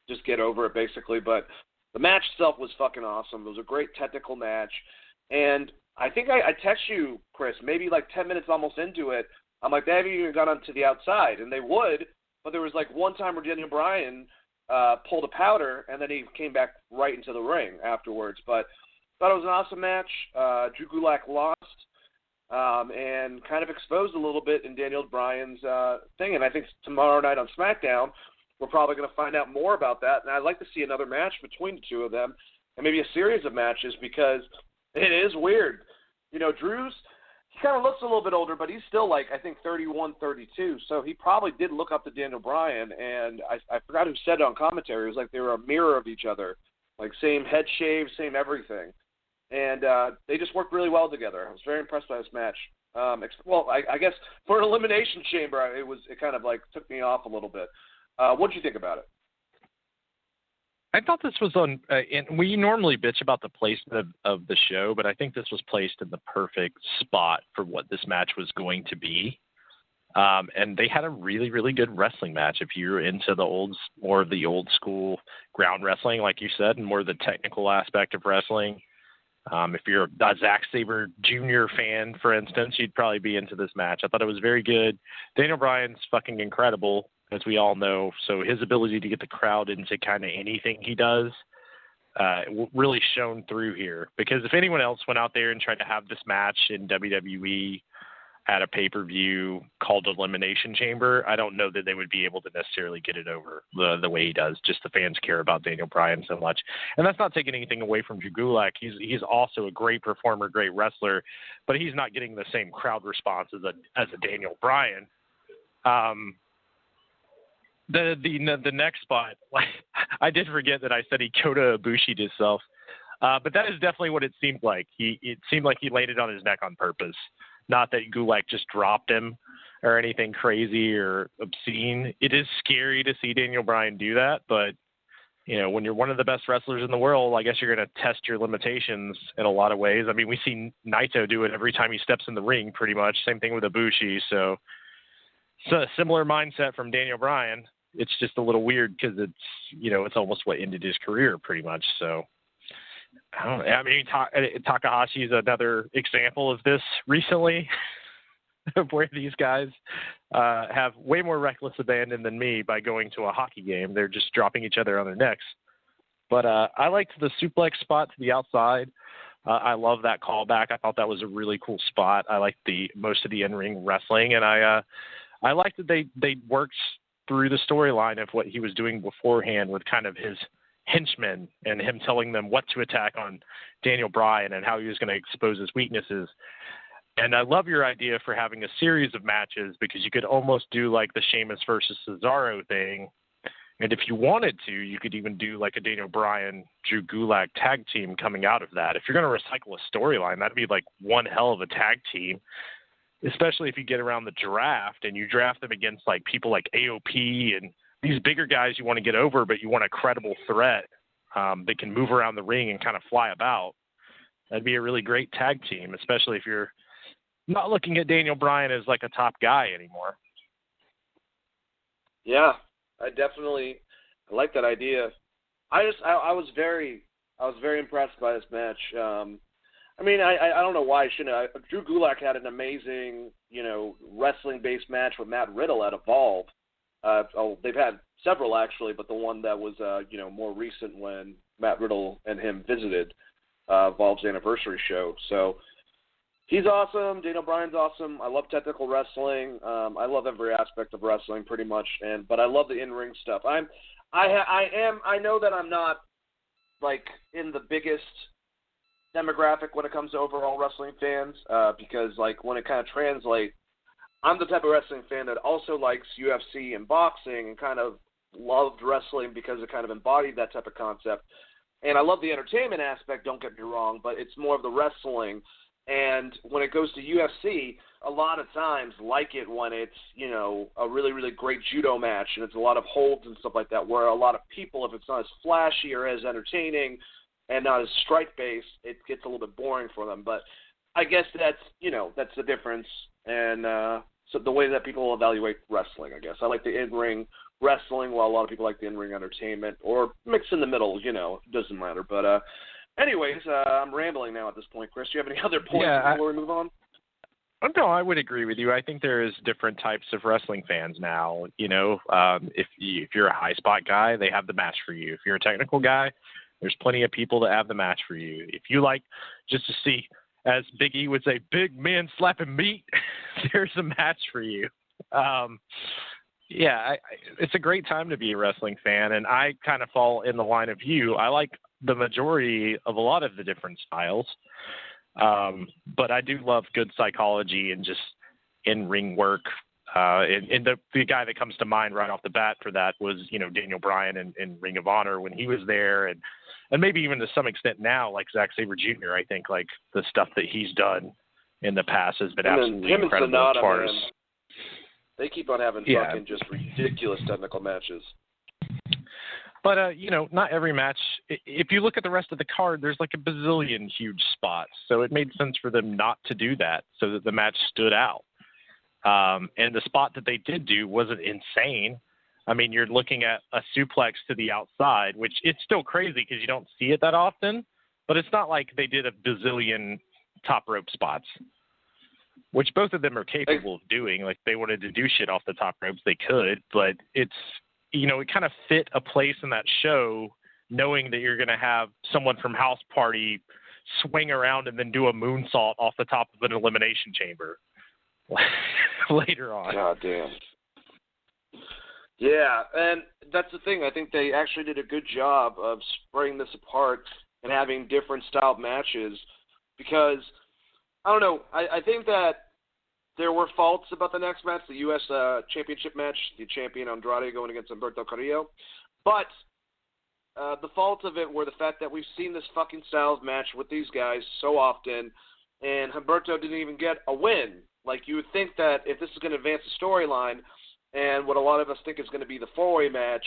just get over it basically. But the match itself was fucking awesome. It was a great technical match. And I think I text you, Chris, maybe like 10 minutes almost into it. I'm like, they haven't even gone on to the outside. And they would. But there was like one time where Daniel Bryan pulled a powder, and then he came back right into the ring afterwards. But thought it was an awesome match. Drew Gulak lost and kind of exposed a little bit in Daniel Bryan's thing. And I think tomorrow night on SmackDown, we're probably going to find out more about that. And I'd like to see another match between the two of them and maybe a series of matches because it is weird. Drew's, he kind of looks a little bit older, but he's still like, I think, 31, 32. So he probably did look up to Daniel Bryan, and I forgot who said it on commentary. It was like they were a mirror of each other, like same head shave, same everything. And they just worked really well together. I was very impressed by this match. I guess for an Elimination Chamber, it kind of like took me off a little bit. What did you think about it? I thought this was on, and we normally bitch about the placement of the show, but I think this was placed in the perfect spot for what this match was going to be. And they had a really, really good wrestling match. If you're into more of the old school ground wrestling, like you said, and more of the technical aspect of wrestling, if you're a Zack Sabre Jr. fan, for instance, you'd probably be into this match. I thought it was very good. Daniel Bryan's fucking incredible, as we all know. So his ability to get the crowd into kind of anything he does really shone through here. Because if anyone else went out there and tried to have this match in WWE at a pay-per-view called Elimination Chamber, I don't know that they would be able to necessarily get it over the way he does. Just the fans care about Daniel Bryan so much. And that's not taking anything away from Drew Gulak. He's also a great performer, great wrestler, but he's not getting the same crowd response as a Daniel Bryan. The next spot, I did forget that I said he Kota Ibushi'd himself, but that is definitely what it seemed like. It seemed like he laid it on his neck on purpose. Not that Gulak just dropped him or anything crazy or obscene. It is scary to see Daniel Bryan do that, but when you're one of the best wrestlers in the world, I guess you're going to test your limitations in a lot of ways. I mean, we see Naito do it every time he steps in the ring, pretty much. Same thing with Ibushi. So it's a similar mindset from Daniel Bryan. It's just a little weird because it's almost what ended his career pretty much. So Takahashi is another example of this recently, of where these guys have way more reckless abandon than me by going to a hockey game. They're just dropping each other on their necks. But I liked the suplex spot to the outside. I love that callback. I thought that was a really cool spot. I liked most of the in-ring wrestling, and I liked that they worked through the storyline of what he was doing beforehand with kind of his henchmen and him telling them what to attack on Daniel Bryan and how he was going to expose his weaknesses. And I love your idea for having a series of matches because you could almost do like the Sheamus versus Cesaro thing. And if you wanted to, you could even do like a Daniel Bryan, Drew Gulak tag team coming out of that. If you're going to recycle a storyline, that'd be like one hell of a tag team, especially if you get around the draft and you draft them against like people like AOP and these bigger guys you want to get over, but you want a credible threat that can move around the ring and kind of fly about. That'd be a really great tag team, especially if you're not looking at Daniel Bryan as like a top guy anymore. Yeah, I like that idea. I was very I was very impressed by this match. I mean, I don't know why I shouldn't. Drew Gulak had an amazing, wrestling-based match with Matt Riddle at Evolve. They've had several, actually, but the one that was, more recent when Matt Riddle and him visited Evolve's anniversary show. So he's awesome. Daniel Bryan's awesome. I love technical wrestling. I love every aspect of wrestling pretty much, but I love the in-ring stuff. I know that I'm not, in the biggest demographic when it comes to overall wrestling fans, because when it kind of translates, I'm the type of wrestling fan that also likes UFC and boxing and kind of loved wrestling because it kind of embodied that type of concept. And I love the entertainment aspect, don't get me wrong, but it's more of the wrestling. And when it goes to UFC, a lot of times like it when it's, a really, really great judo match and it's a lot of holds and stuff like that, where a lot of people, if it's not as flashy or as entertaining and not as strike-based, it gets a little bit boring for them. But I guess that's the difference. And so the way that people evaluate wrestling, I guess. I like the in-ring wrestling while a lot of people like the in-ring entertainment, or mix in the middle, it doesn't matter. But anyways, I'm rambling now at this point. Chris, do you have any other points before we move on? No, I would agree with you. I think there's different types of wrestling fans now. If you're a high spot guy, they have the match for you. If you're a technical guy, there's plenty of people that have the match for you. If you like just to see, as Big E would say, big men slapping meat, there's a match for you. It's a great time to be a wrestling fan, and I kind of fall in the line of you. I like the majority of a lot of the different styles, but I do love good psychology and just in-ring work. And the guy that comes to mind right off the bat for that was, Daniel Bryan in Ring of Honor when he was there, and maybe even to some extent now, like Zack Sabre Jr. I think the stuff that he's done in the past has been absolutely incredible. Sonata, as far as they keep on having fucking just ridiculous technical matches. But, not every match. If you look at the rest of the card, there's a bazillion huge spots. So it made sense for them not to do that so that the match stood out. And the spot that they did do wasn't insane. I mean, you're looking at a suplex to the outside, which it's still crazy because you don't see it that often. But it's not like they did a bazillion top rope spots, which both of them are capable of doing. Like, they wanted to do shit off the top ropes, they could. But it's, it kind of fit a place in that show, knowing that you're going to have someone from House Party swing around and then do a moonsault off the top of an elimination chamber later on. God damn. Yeah, and that's the thing. I think they actually did a good job of spreading this apart and having different style matches because, I don't know, I think that there were faults about the next match, the U.S. Championship match, the champion Andrade going against Humberto Carrillo. But the faults of it were the fact that we've seen this fucking style of match with these guys so often, and Humberto didn't even get a win. Like, you would think that if this is going to advance the storyline, and what a lot of us think is going to be the four-way match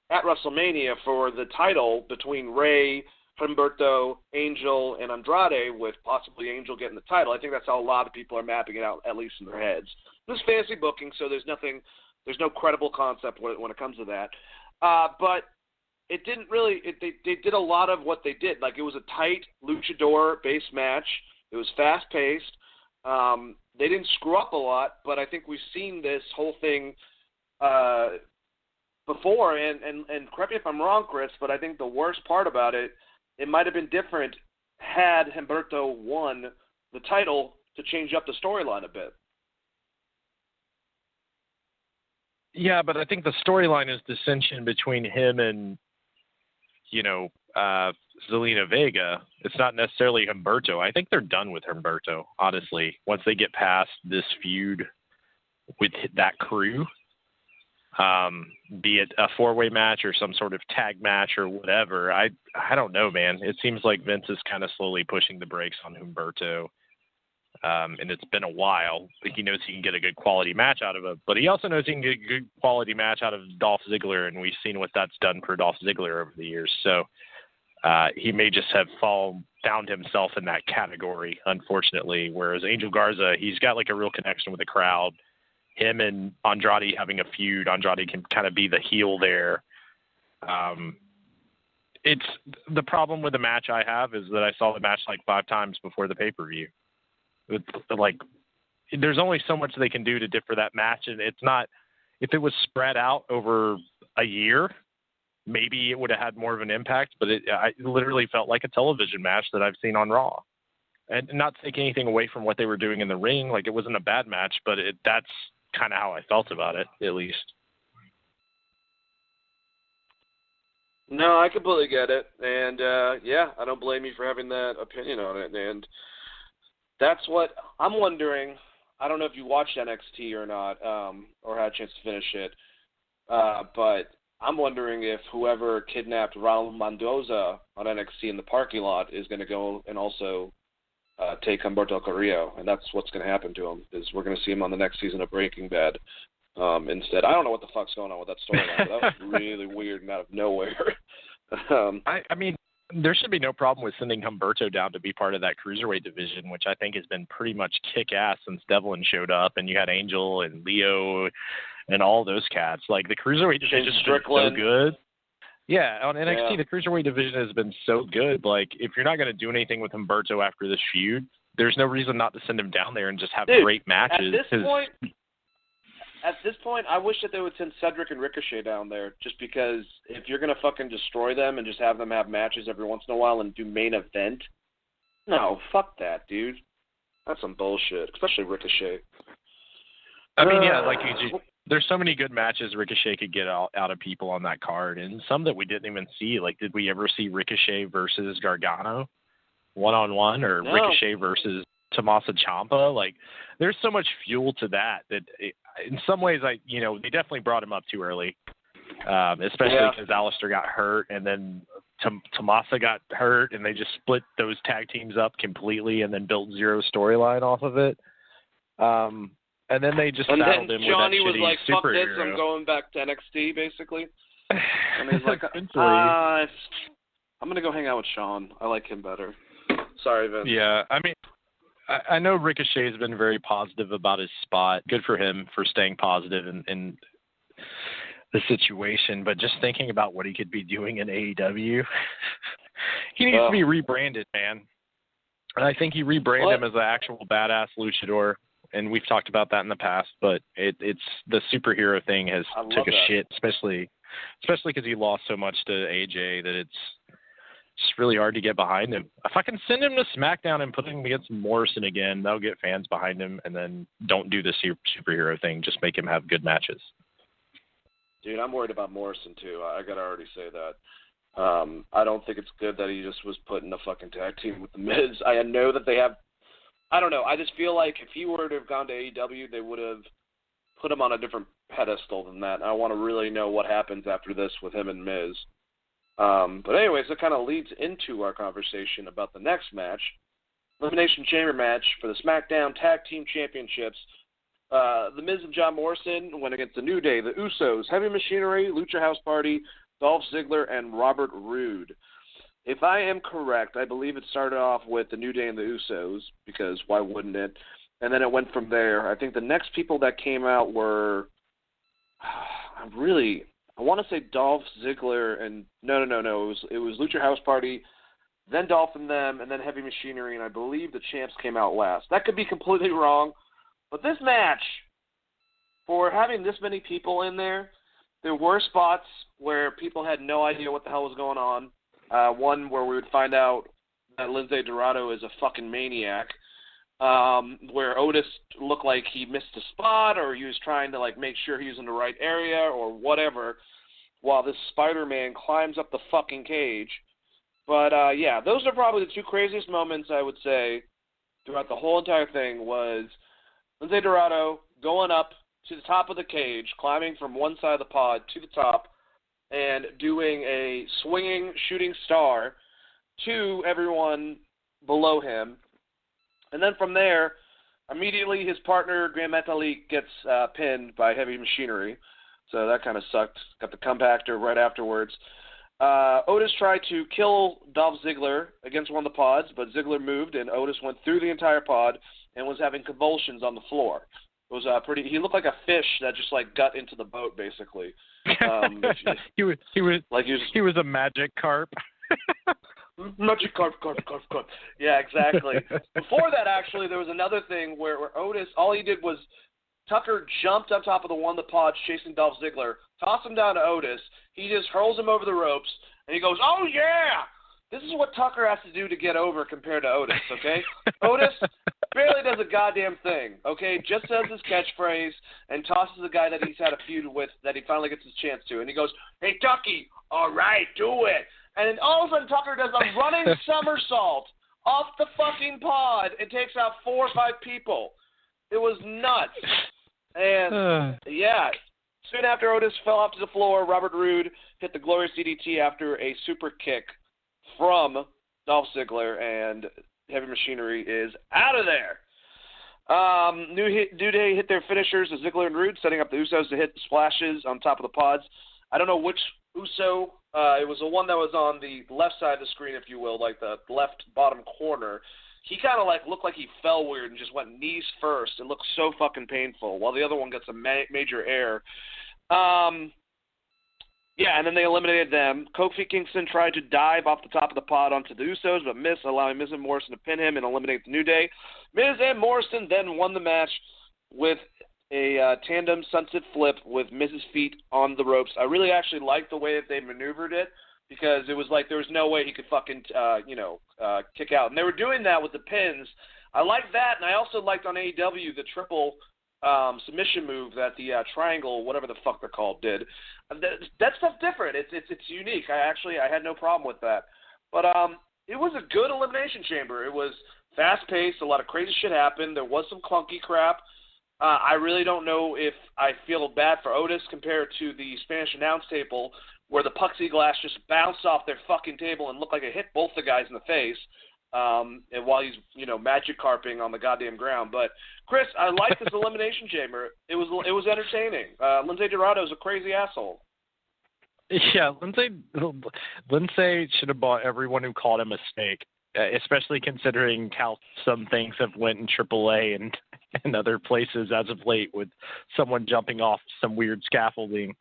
at WrestleMania for the title between Rey, Humberto, Angel, and Andrade, with possibly Angel getting the title. I think that's how a lot of people are mapping it out, at least in their heads. This is fantasy booking, so there's no credible concept when it comes to that. But it didn't really. They did a lot of what they did. Like, it was a tight luchador-based match. It was fast-paced. They didn't screw up a lot, but I think we've seen this whole thing before. And correct me if I'm wrong, Chris, but I think the worst part about it might have been different had Humberto won the title to change up the storyline a bit. Yeah, but I think the storyline is dissension between him and, Zelina Vega. It's not necessarily Humberto. I think they're done with Humberto, honestly, once they get past this feud with that crew. Be it a four-way match or some sort of tag match or whatever. I don't know, man. It seems like Vince is kind of slowly pushing the brakes on Humberto. And it's been a while. He knows he can get a good quality match out of it, but he also knows he can get a good quality match out of Dolph Ziggler, and we've seen what that's done for Dolph Ziggler over the years. So he may just have found himself in that category, unfortunately, whereas Angel Garza, he's got a real connection with the crowd. Him and Andrade having a feud, Andrade can kind of be the heel there. it's the problem with the match I have is that I saw the match like 5 times before the pay-per-view. It's like, there's only so much they can do to differ that match, and it's not. If it was spread out over a year, maybe it would have had more of an impact. But it literally felt like a television match that I've seen on Raw, and not taking anything away from what they were doing in the ring. Like, it wasn't a bad match, but that's kind of how I felt about it, at least. No, I completely get it, and I don't blame you for having that opinion on it. And that's what I'm wondering. I don't know if you watched NXT or not, or had a chance to finish it, but I'm wondering if whoever kidnapped Raul Mendoza on NXT in the parking lot is going to go and also take Humberto Carrillo, and that's what's going to happen to him. Is we're going to see him on the next season of Breaking Bad. Instead, I don't know what the fuck's going on with that storyline. That was really weird and out of nowhere. I mean, there should be no problem with sending Humberto down to be part of that cruiserweight division, which I think has been pretty much kick-ass since Devlin showed up, and you had Angel and Leo and all those cats. Like, the cruiserweight division has been so good. Yeah, on NXT, the cruiserweight division has been so good. Like, if you're not going to do anything with Humberto after this feud, there's no reason not to send him down there and just have great matches. At this point, I wish that they would send Cedric and Ricochet down there, just because if you're going to fucking destroy them and just have them have matches every once in a while and do main event, no, fuck that, dude. That's some bullshit, especially Ricochet. I mean, like, there's so many good matches Ricochet could get out of people on that card, and some that we didn't even see. Like, did we ever see Ricochet versus Gargano one-on-one, or No. Ricochet versus Tommaso Ciampa? Like, there's so much fuel to that in some ways, they definitely brought him up too early, especially because Aleister got hurt, and then Tommaso got hurt, and they just split those tag teams up completely and then built zero storyline off of it. And then they just saddled him Johnny with that shitty was like, fuck superhero. this, I'm going back to NXT, basically. And he's like, I'm going to go hang out with Sean. I like him better. Sorry, Vince. Yeah, I mean, I know Ricochet has been very positive about his spot. Good for him for staying positive in the situation. But just thinking about what he could be doing in AEW, he needs to be rebranded, man. And I think he rebranded him as an actual badass luchador. And we've talked about that in the past. But it's the superhero thing has took a shit, especially because he lost so much to AJ that it's really hard to get behind him. If I can send him to SmackDown and put him against Morrison again, that'll get fans behind him, and then don't do the superhero thing. Just make him have good matches. Dude, I'm worried about Morrison, too. I got to already say that. I don't think it's good that he just was put in a fucking tag team with The Miz. I know that they have – I don't know. I just feel like if he were to have gone to AEW, they would have put him on a different pedestal than that. I want to really know what happens after this with him and Miz. But anyways, that kind of leads into our conversation about the next match, Elimination Chamber match for the SmackDown Tag Team Championships. The Miz and John Morrison went against the New Day, the Usos, Heavy Machinery, Lucha House Party, Dolph Ziggler, and Robert Roode. If I am correct, I believe it started off with the New Day and the Usos, because why wouldn't it? And then it went from there. I think the next people that came out were I want to say Dolph Ziggler and no. It was Lucha House Party, then Dolph and them, and then Heavy Machinery, and I believe the champs came out last. That could be completely wrong, but this match, for having this many people in there were spots where people had no idea what the hell was going on. One where we would find out that Lindsay Dorado is a fucking maniac. Where Otis looked like he missed a spot, or he was trying to make sure he was in the right area or whatever, while this Spider-Man climbs up the fucking cage. But those are probably the two craziest moments, I would say, throughout the whole entire thing, was Lindsay Dorado going up to the top of the cage, climbing from one side of the pod to the top, and doing a swinging shooting star to everyone below him. And then from there, immediately his partner, Grand Metalik, gets pinned by Heavy Machinery. So that kind of sucked. Got the compactor right afterwards. Otis tried to kill Dolph Ziggler against one of the pods, but Ziggler moved, and Otis went through the entire pod and was having convulsions on the floor. It was he looked like a fish that just got into the boat, basically. He was a magic carp. Magic carp. Yeah, exactly. Before that, actually, there was another thing where Otis, all he did was Tucker jumped on top of one of the pods chasing Dolph Ziggler, tossed him down to Otis. He just hurls him over the ropes, and he goes, "Oh, yeah!" This is what Tucker has to do to get over compared to Otis, okay? Otis barely does a goddamn thing, okay? Just says his catchphrase and tosses the guy that he's had a feud with that he finally gets his chance to. And he goes, "Hey, Tucky, all right, do it." And then all of a sudden Tucker does a running somersault off the fucking pod and takes out 4 or 5 people. It was nuts. And, yeah, soon after Otis fell off to the floor, Robert Roode hit the glorious DDT after a super kick from Dolph Ziggler, and Heavy Machinery is out of there. New Day hit their finishers as Ziggler and Roode, setting up the Usos to hit splashes on top of the pods. I don't know which Uso. It was the one that was on the left side of the screen, if you will, like the left bottom corner. He kind of looked like he fell weird and just went knees first. It looked so fucking painful, while the other one gets a major air. Yeah, and then they eliminated them. Kofi Kingston tried to dive off the top of the pod onto the Usos, but missed, allowing Miz and Morrison to pin him and eliminate the New Day. Miz and Morrison then won the match with a tandem sunset flip with Miz's feet on the ropes. I really actually liked the way that they maneuvered it, because it was like there was no way he could fucking, kick out. And they were doing that with the pins. I liked that, and I also liked on AEW the triple submission move that the triangle, whatever the fuck they're called, did. That stuff's different. It's unique. I had no problem with that. But it was a good Elimination Chamber. It was fast-paced. A lot of crazy shit happened. There was some clunky crap. I really don't know if I feel bad for Otis compared to the Spanish announce table, where the plexiglass just bounced off their fucking table and looked like it hit both the guys in the face. And while he's, magic carping on the goddamn ground. But Chris, I like this Elimination Chamber. It was entertaining. Lindsay Dorado is a crazy asshole. Yeah, Lindsay should have bought everyone who called him a snake, especially considering how some things have went in AAA and other places as of late, with someone jumping off some weird scaffolding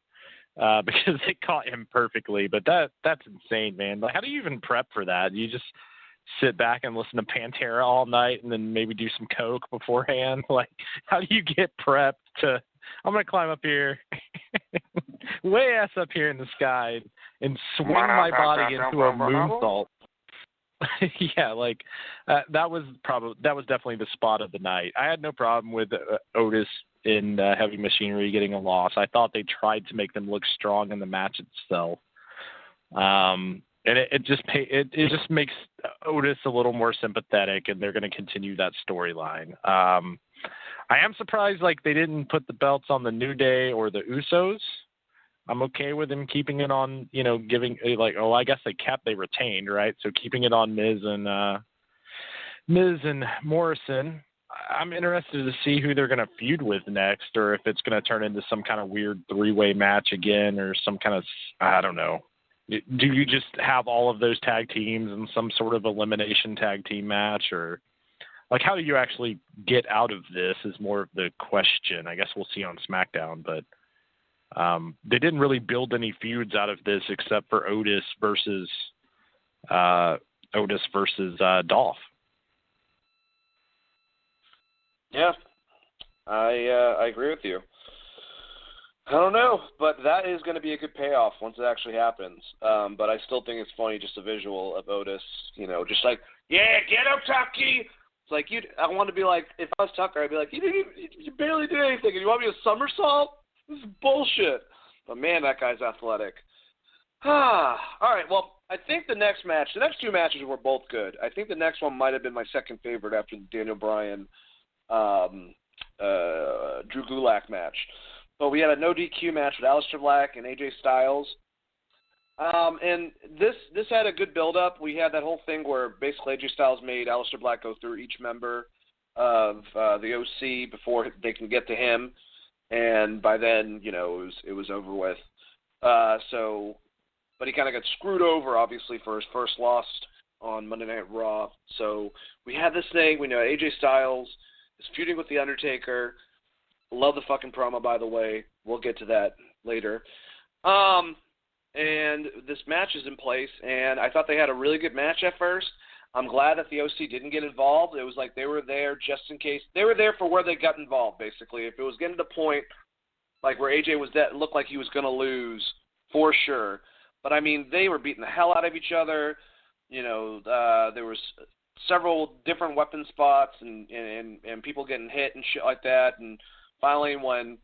because they caught him perfectly. But that's insane, man. Like, how do you even prep for that? You just sit back and listen to Pantera all night and then maybe do some coke beforehand? Like, how do you get prepped to, I'm going to climb up here, way ass up here in the sky and swing my body into a moonsault? Yeah, like that was definitely the spot of the night. I had no problem with Otis in Heavy Machinery getting a loss. I thought they tried to make them look strong in the match itself. And it just makes Otis a little more sympathetic, and they're going to continue that storyline. I am surprised, they didn't put the belts on the New Day or the Usos. I'm okay with them keeping it on, giving, I guess they retained, right? So keeping it on Miz and Morrison. I'm interested to see who they're going to feud with next, or if it's going to turn into some kind of weird 3-way match again, or some kind of, I don't know. Do you just have all of those tag teams in some sort of elimination tag team match, or how do you actually get out of this is more of the question. I guess we'll see on SmackDown, but they didn't really build any feuds out of this except for Otis versus Dolph. Yeah, I agree with you. I don't know, but that is going to be a good payoff once it actually happens. But I still think it's funny, just a visual of Otis, just like, yeah, get up, Tucky. It's like, I want to be like, if I was Tucker, I'd be like, you barely did anything, and you want me to somersault? This is bullshit. But man, that guy's athletic. All right, well, I think the next 2 matches were both good. I think the next one might have been my second favorite after the Daniel Bryan, Drew Gulak match. But we had a no DQ match with Aleister Black and AJ Styles. And this had a good build-up. We had that whole thing where basically AJ Styles made Aleister Black go through each member of the OC before they can get to him. And by then, it was over with. But he kind of got screwed over, obviously, for his first loss on Monday Night Raw. So we had this thing. We know AJ Styles is feuding with The Undertaker. Love the fucking promo, by the way. We'll get to that later. and this match is in place, and I thought they had a really good match at first. I'm glad that the OC didn't get involved. It was like they were there just in case. They were there for where they got involved, basically. If it was getting to the point like where AJ was that looked like he was going to lose for sure. But, I mean, they were beating the hell out of each other. You know, there was several different weapon spots and people getting hit and shit like that. And finally, when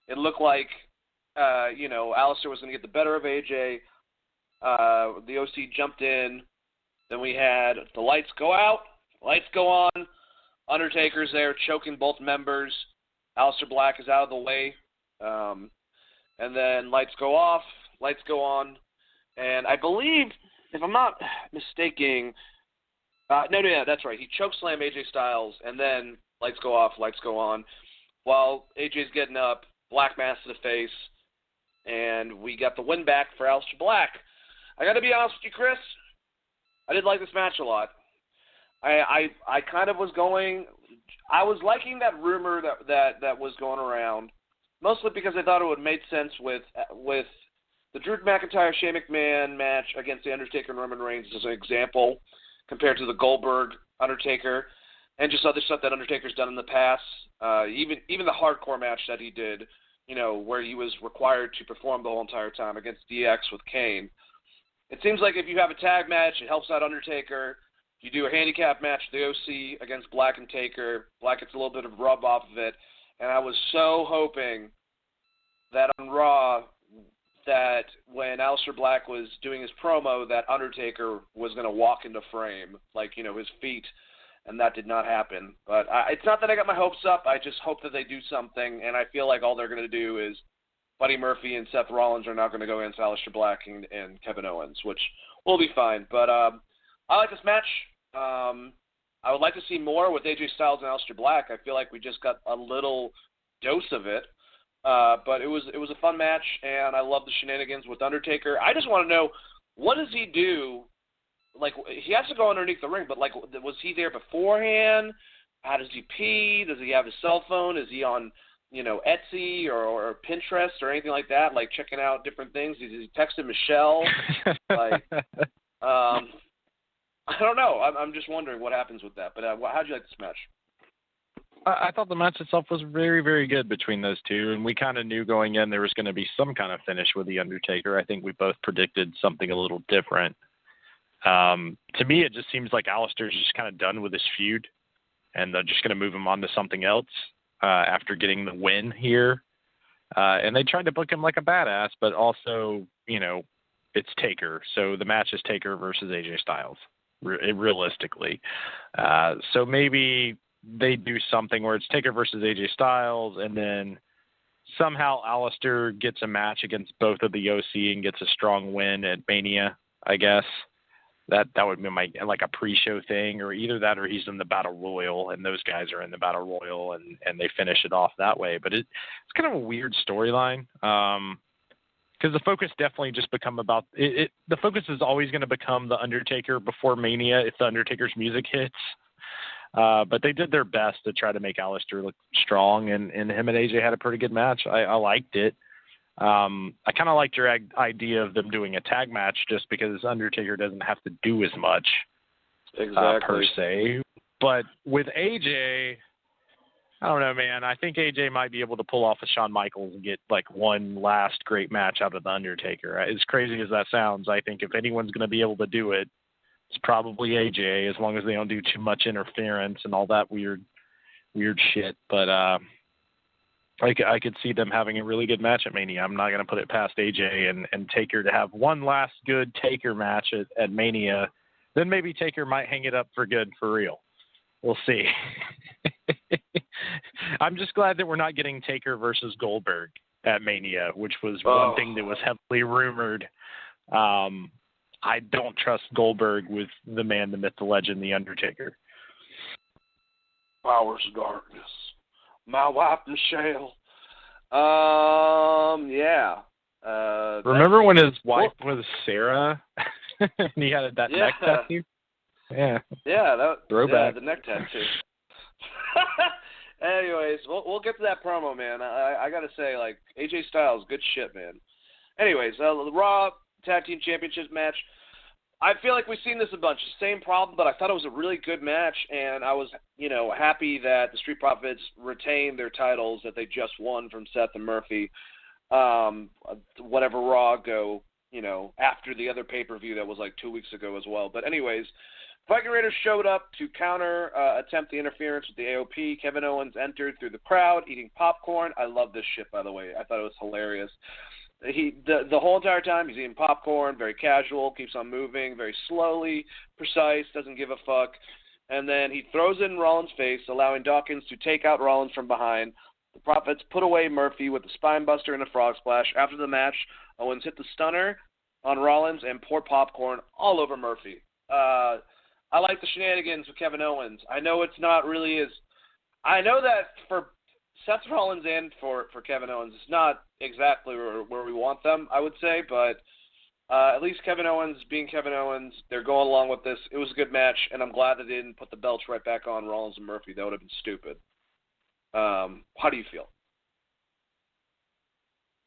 it looked like, Alistair was going to get the better of AJ, the OC jumped in. Then we had the lights go out, lights go on. Undertaker's there choking both members. Alistair Black is out of the way. And then lights go off, lights go on. And I believe, if I'm not mistaken, that's right. He chokeslammed AJ Styles, and then lights go off, lights go on. While AJ's getting up, black mask to the face, and we got the win back for Alistair Black. I got to be honest with you, Chris. I did like this match a lot. I kind of was I was liking that rumor that was going around, mostly because I thought it would make sense with the Drew McIntyre Shane McMahon match against The Undertaker and Roman Reigns as an example, compared to the Goldberg Undertaker, and just other stuff that Undertaker's done in the past. Even the hardcore match that he did, where he was required to perform the whole entire time against DX with Kane. It seems like if you have a tag match, it helps out Undertaker. You do a handicap match, the OC against Black and Taker. Black gets a little bit of rub off of it. And I was so hoping that on Raw, that when Aleister Black was doing his promo, that Undertaker was going to walk into frame, his feet, and that did not happen. But it's not that I got my hopes up. I just hope that they do something, and I feel like all they're going to do is Buddy Murphy and Seth Rollins are now going to go against Aleister Black and Kevin Owens, which will be fine. But I like this match. I would like to see more with AJ Styles and Aleister Black. I feel like we just got a little dose of it. But it was a fun match, and I love the shenanigans with Undertaker. I just want to know, what does he do? He has to go underneath the ring, but, was he there beforehand? How does he pee? Does he have his cell phone? Is he on, Etsy or Pinterest or anything like that, checking out different things? Is he texting Michelle? I don't know. I'm just wondering what happens with that. But how'd you like this match? I thought the match itself was very, very good between those two, and we kind of knew going in there was going to be some kind of finish with The Undertaker. I think we both predicted something a little different. To me, it just seems like Aleister's just kind of done with his feud, and they're just going to move him on to something else after getting the win here. And they tried to book him like a badass, but also, it's Taker. So the match is Taker versus AJ Styles, realistically. So maybe they do something where it's Taker versus AJ Styles, and then somehow Aleister gets a match against both of the OC and gets a strong win at Mania, I guess. That would be a pre-show thing, or either that or he's in the Battle Royal and those guys are in the Battle Royal and they finish it off that way. But it's kind of a weird storyline because the focus definitely just become about it. The focus is always going to become The Undertaker before Mania if The Undertaker's music hits. But they did their best to try to make Aleister look strong, and him and AJ had a pretty good match. I liked it. I kind of liked your idea of them doing a tag match just because Undertaker doesn't have to do as much per se. But with AJ, I don't know, man. I think AJ might be able to pull off a Shawn Michaels and get one last great match out of The Undertaker. As crazy as that sounds, I think if anyone's going to be able to do it, it's probably AJ, as long as they don't do too much interference and all that weird shit. But I could see them having a really good match at Mania. I'm not going to put it past AJ and Taker to have one last good Taker match at Mania. Then maybe Taker might hang it up for good, for real. We'll see. I'm just glad that we're not getting Taker versus Goldberg at Mania, which was one thing that was heavily rumored. I don't trust Goldberg with the man, the myth, the legend, The Undertaker. Powers of darkness. My wife, Michelle. Yeah. Remember when his wife was Sarah and he had that neck tattoo? Yeah. Yeah, throwback. Yeah, the neck tattoo. Anyways, we'll get to that promo, man. I got to say, AJ Styles, good shit, man. Anyways, Raw, Tag Team Championship match. I feel like we've seen this a bunch. Same problem, but I thought it was a really good match, and I was, happy that the Street Profits retained their titles that they just won from Seth and Murphy. Whatever Raw go, after the other pay-per-view that was like 2 weeks ago as well. But anyways, Viking Raiders showed up to attempt the interference with the AOP. Kevin Owens entered through the crowd, eating popcorn. I love this shit, by the way. I thought it was hilarious. The whole entire time he's eating popcorn, very casual, keeps on moving, very slowly, precise, doesn't give a fuck. And then he throws it in Rollins' face, allowing Dawkins to take out Rollins from behind. The Profits put away Murphy with the spine buster and a frog splash. After the match, Owens hit the stunner on Rollins and poured popcorn all over Murphy. I like the shenanigans with Kevin Owens. I know it's not really as – I know that for Seth Rollins and for Kevin Owens, it's not exactly where we want them, I would say, but at least Kevin Owens being Kevin Owens, they're going along with this. It was a good match, and I'm glad they didn't put the belts right back on Rollins and Murphy. That would have been stupid. How do you feel?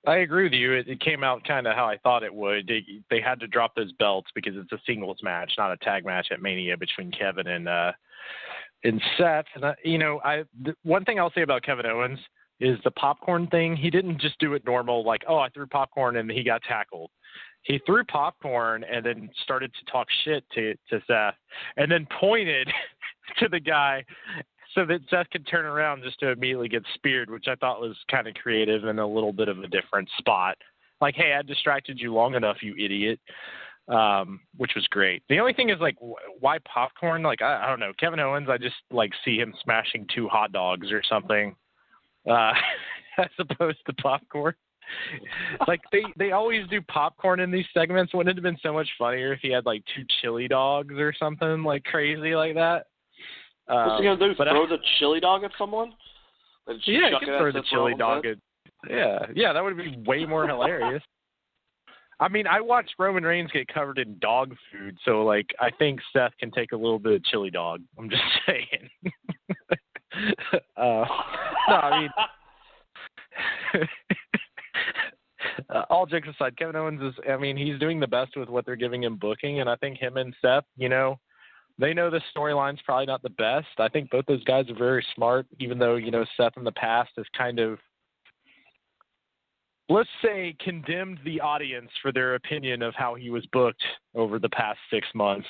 I agree with you. It came out kind of how I thought it would. They had to drop those belts because it's a singles match, not a tag match at Mania between Kevin and Seth. And the one thing I'll say about Kevin Owens is the popcorn thing. He didn't just do it normal, like, oh, I threw popcorn and he got tackled. He threw popcorn and then started to talk shit to Seth, and then pointed to the guy so that Seth could turn around just to immediately get speared, which I thought was kind of creative and a little bit of a different spot. Like, hey, I distracted you long enough, you idiot, which was great. The only thing is, like, why popcorn? Like, I don't know. Kevin Owens, I just, like, see him smashing 2 hot dogs or something as opposed to popcorn. Like, they always do popcorn in these segments. Wouldn't it have been so much funnier if he had, like, 2 chili dogs or something, like, crazy like that? What's he going to do, throw the chili dog at someone? Yeah, you can throw the chili dog at... Yeah, that would be way more hilarious. I mean, I watched Roman Reigns get covered in dog food, so, like, I think Seth can take a little bit of chili dog. I'm just saying. No, I mean... all jokes aside, Kevin Owens is, I mean, he's doing the best with what they're giving him booking, and I think him and Seth, they know the storyline's probably not the best. I think both those guys are very smart, even though, Seth in the past has kind of, let's say, condemned the audience for their opinion of how he was booked over the past 6 months,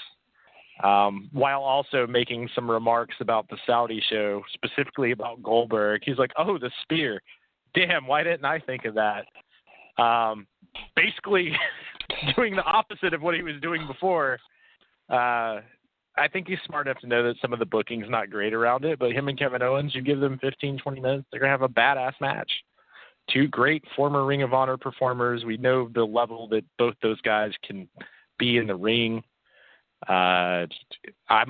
while also making some remarks about the Saudi show, specifically about Goldberg. He's like, oh, the spear. Damn, why didn't I think of that? Basically doing the opposite of what he was doing before. I think he's smart enough to know that some of the booking's not great around it, but him and Kevin Owens, you give them 15, 20 minutes, they're going to have a badass match. 2 great former Ring of Honor performers. We know the level that both those guys can be in the ring. I'm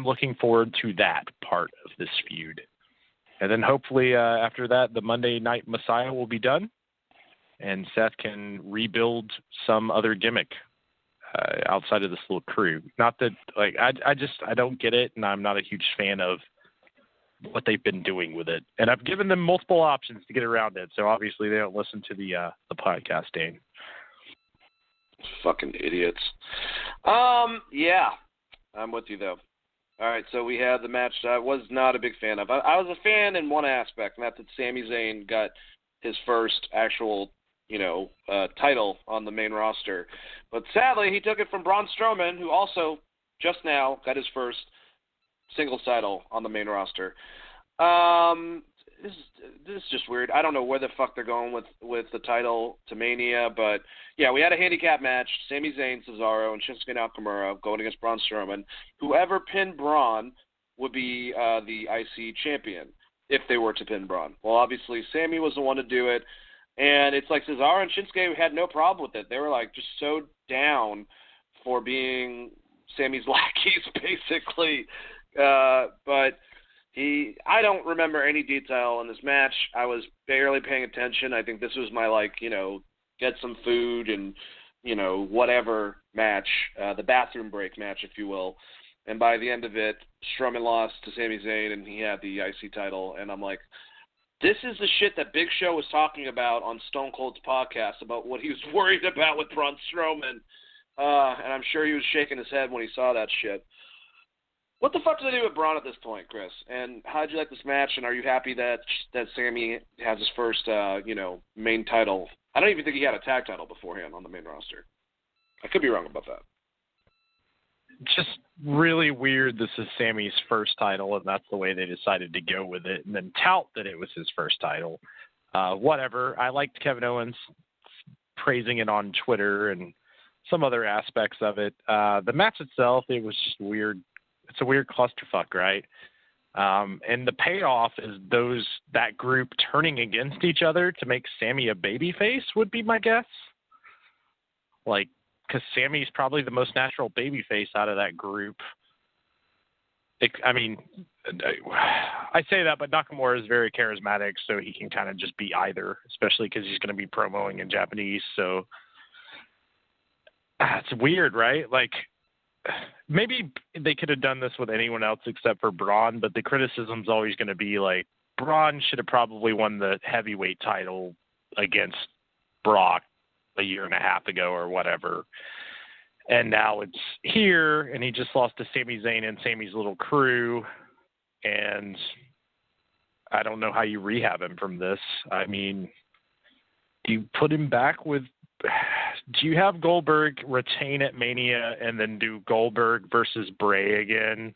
looking forward to that part of this feud. And then hopefully after that, the Monday Night Messiah will be done, and Seth can rebuild some other gimmick outside of this little crew. Not that, like, I don't get it, and I'm not a huge fan of what they've been doing with it. And I've given them multiple options to get around it, so obviously they don't listen to the podcast, Dane. Fucking idiots. Yeah, I'm with you, though. All right, so we had the match that I was not a big fan of. I was a fan in one aspect, and that's that Sami Zayn got his first actual title on the main roster. But sadly, he took it from Braun Strowman, who also just now got his first singles title on the main roster. This is just weird. I don't know where the fuck they're going with the title to Mania, but yeah, we had a handicap match. Sami Zayn, Cesaro, and Shinsuke Nakamura going against Braun Strowman. Whoever pinned Braun would be the IC champion if they were to pin Braun. Well, obviously, Sami was the one to do it. And it's like Cesaro and Shinsuke had no problem with it. They were like just so down for being Sami's lackeys, basically. But I don't remember any detail in this match. I was barely paying attention. I think this was my get some food and whatever match, the bathroom break match, if you will. And by the end of it, Strowman lost to Sami Zayn, and he had the IC title. And I'm like, this is the shit that Big Show was talking about on Stone Cold's podcast about what he was worried about with Braun Strowman. and I'm sure he was shaking his head when he saw that shit. What the fuck do they do with Braun at this point, Chris? And how did you like this match? And are you happy that Sammy has his first, main title? I don't even think he had a tag title beforehand on the main roster. I could be wrong about that. Just really weird this is Sammy's first title, and that's the way they decided to go with it, and then tout that it was his first title. Whatever. I liked Kevin Owens praising it on Twitter and some other aspects of it. The match itself, it was just weird. It's a weird clusterfuck, right? And the payoff is that group turning against each other to make Sammy a babyface would be my guess. Like, because Sammy's probably the most natural babyface out of that group. I say that, but Nakamura is very charismatic, so he can kind of just be either, especially because he's going to be promoting in Japanese. So it's weird, right? Like, maybe they could have done this with anyone else except for Braun, but the criticism's always going to be like, Braun should have probably won the heavyweight title against Brock a year and a half ago or whatever. And now it's here, and he just lost to Sami Zayn and Sammy's little crew. And I don't know how you rehab him from this. I mean, do you put him back with... Do you have Goldberg retain at Mania and then do Goldberg versus Bray again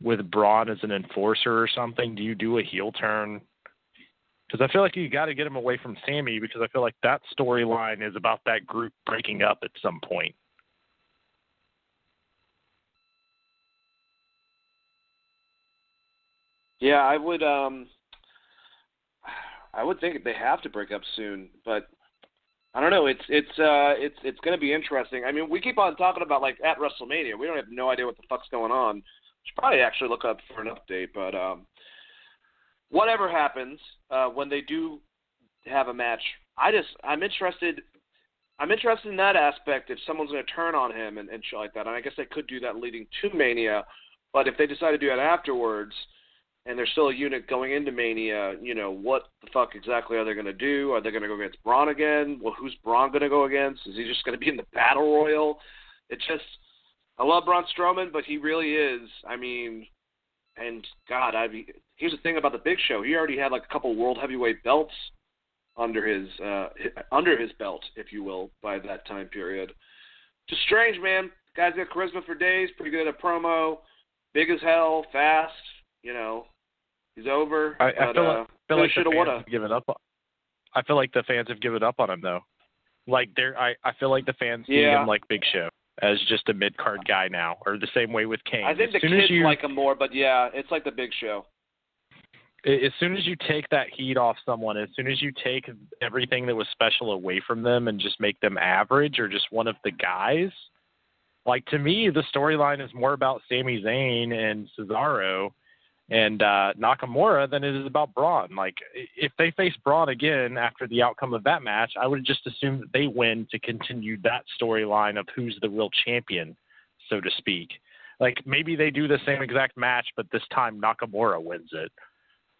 with Braun as an enforcer or something? Do you do a heel turn? Because I feel like you got to get him away from Sammy, because I feel like that storyline is about that group breaking up at some point. Yeah, I would think they have to break up soon, but I don't know. It's going to be interesting. I mean, we keep on talking about, like, at WrestleMania. We don't have no idea what the fuck's going on. Should probably actually look up for an update, but whatever happens, when they do have a match, I'm interested in that aspect, if someone's going to turn on him and shit like that. And I guess they could do that leading to Mania, but if they decide to do that afterwards, and there's still a unit going into Mania, what the fuck exactly are they going to do? Are they going to go against Braun again? Well, who's Braun going to go against? Is he just going to be in the Battle Royal? I love Braun Strowman, but he really is. I mean, and God, here's the thing about the Big Show. He already had like a couple World Heavyweight belts under his belt, if you will, by that time period. Just strange, man. Guy's got charisma for days, pretty good at promo, big as hell, fast, He's over. I feel like the fans woulda. have given up. I feel like the fans have given up on him, though. Like I feel like the fans see him like Big Show as just a mid-card guy now, or the same way with Kane. I think the kids like him more, but yeah, it's like the Big Show. As soon as you take that heat off someone, as soon as you take everything that was special away from them and just make them average or just one of the guys, like, to me, the storyline is more about Sami Zayn and Cesaro and Nakamura than it is about Braun. Like, if they face Braun again after the outcome of that match, I would just assume that they win to continue that storyline of who's the real champion, so to speak. Like, maybe they do the same exact match, but this time Nakamura wins it.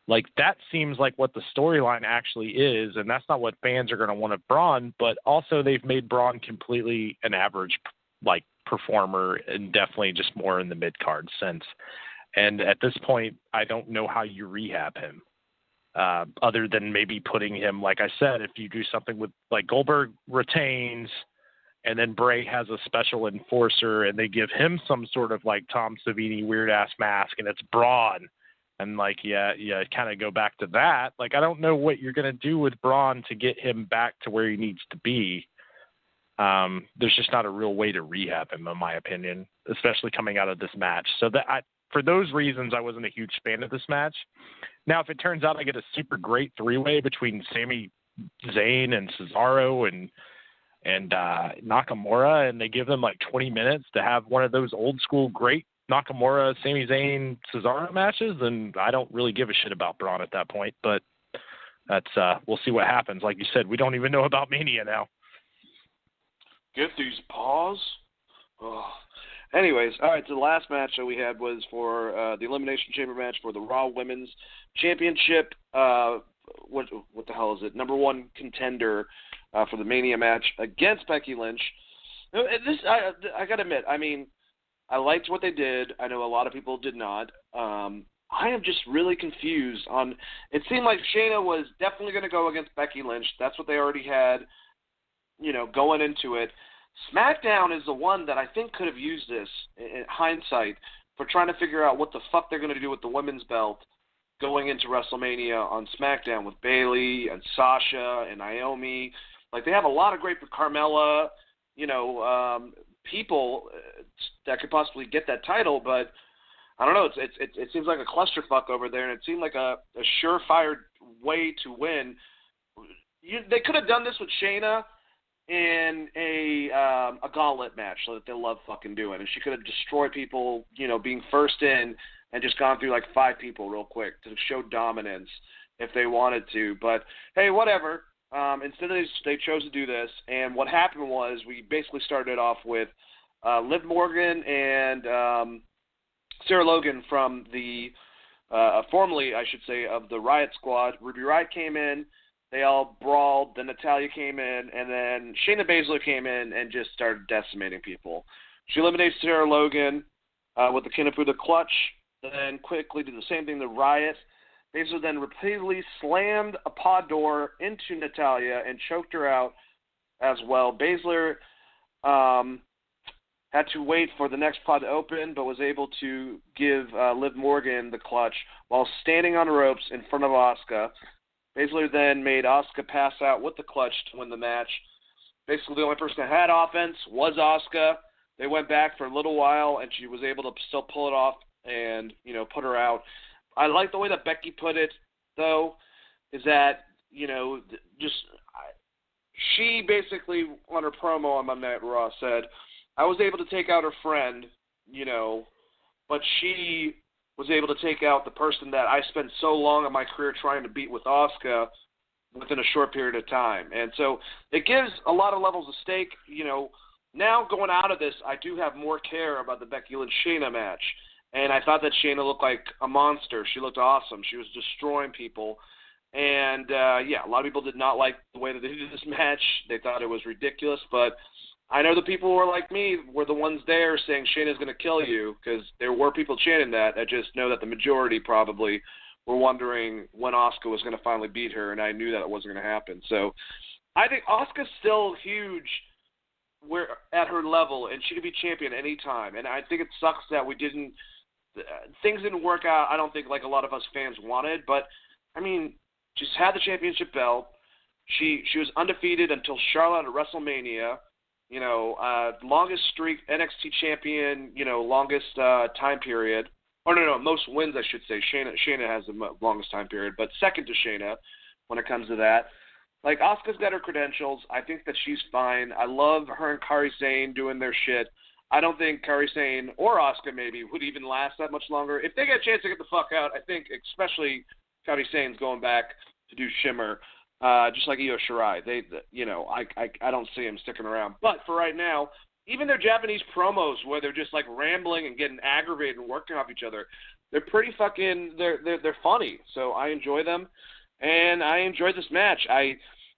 Like, that seems like what the storyline actually is, and that's not what fans are going to want of Braun, but also they've made Braun completely an average, like, performer, and definitely just more in the mid-card sense. And at this point, I don't know how you rehab him, other than maybe putting him, like I said, if you do something with, like, Goldberg retains and then Bray has a special enforcer and they give him some sort of, like, Tom Savini weird-ass mask and it's Braun. And, like, yeah, kind of go back to that. Like, I don't know what you're going to do with Braun to get him back to where he needs to be. There's just not a real way to rehab him, in my opinion, especially coming out of this match. So for those reasons, I wasn't a huge fan of this match. Now, if it turns out I get a super great three-way between Sami Zayn and Cesaro and Nakamura, and they give them like 20 minutes to have one of those old-school great Nakamura, Sami Zayn, Cesaro matches, then I don't really give a shit about Braun at that point. But that's we'll see what happens. Like you said, we don't even know about Mania now. Get these paws. Oh. Anyways, all right, so the last match that we had was for the Elimination Chamber match for the Raw Women's Championship. What the hell is it? Number one contender for the Mania match against Becky Lynch. I got to admit, I mean, I liked what they did. I know a lot of people did not. I am just really confused on. It seemed like Shayna was definitely going to go against Becky Lynch. That's what they already had, going into it. SmackDown is the one that I think could have used this in hindsight for trying to figure out what the fuck they're going to do with the women's belt going into WrestleMania on SmackDown with Bayley and Sasha and Naomi. Like, they have a lot of great Carmella, people that could possibly get that title, but I don't know. It seems like a clusterfuck over there, and it seemed like a surefire way to win. They could have done this with Shayna in a gauntlet match, so that they love fucking doing, and she could have destroyed people, being first in, and just gone through like 5 people real quick to show dominance if they wanted to. But hey, whatever. Instead, they chose to do this, and what happened was we basically started off with Liv Morgan and Sarah Logan from the formerly, I should say, of the Riot Squad. Ruby Riott came in. They all brawled. Then Natalya came in, and then Shayna Baszler came in and just started decimating people. She eliminated Sarah Logan with the Kinafuda clutch. Then quickly did the same thing to Riott. Baszler then repeatedly slammed a pod door into Natalya and choked her out as well. Baszler had to wait for the next pod to open, but was able to give Liv Morgan the clutch while standing on ropes in front of Asuka. Baszler then made Asuka pass out with the clutch to win the match. Basically, the only person that had offense was Asuka. They went back for a little while, and she was able to still pull it off and, put her out. I like the way that Becky put it, though, is that, she basically, on her promo on Monday Night Raw, said, I was able to take out her friend, but she was able to take out the person that I spent so long in my career trying to beat with Asuka within a short period of time. And so it gives a lot of levels of stake. Now going out of this, I do have more care about the Becky Lynch Shayna match. And I thought that Shayna looked like a monster. She looked awesome. She was destroying people. And, a lot of people did not like the way that they did this match. They thought it was ridiculous. But I know the people who are like me were the ones there saying Shayna's going to kill you, because there were people chanting that. I just know that the majority probably were wondering when Asuka was going to finally beat her, and I knew that it wasn't going to happen. So I think Asuka's still huge at her level, and she could be champion any time. And I think it sucks that things didn't work out, I don't think, like a lot of us fans wanted. But, I mean, just had the championship belt. She was undefeated until Charlotte at WrestleMania. Longest streak, NXT champion, longest time period. Or no, most wins, I should say. Shayna has the longest time period, but second to Shayna when it comes to that. Like, Asuka's got her credentials. I think that she's fine. I love her and Kairi Sane doing their shit. I don't think Kairi Sane or Asuka maybe would even last that much longer. If they get a chance to get the fuck out, I think especially Kairi Sane's going back to do Shimmer. Just like Io Shirai, I don't see him sticking around. But for right now, even their Japanese promos where they're just like rambling and getting aggravated and working off each other, they're pretty fucking they're funny. So I enjoy them, and I enjoyed this match.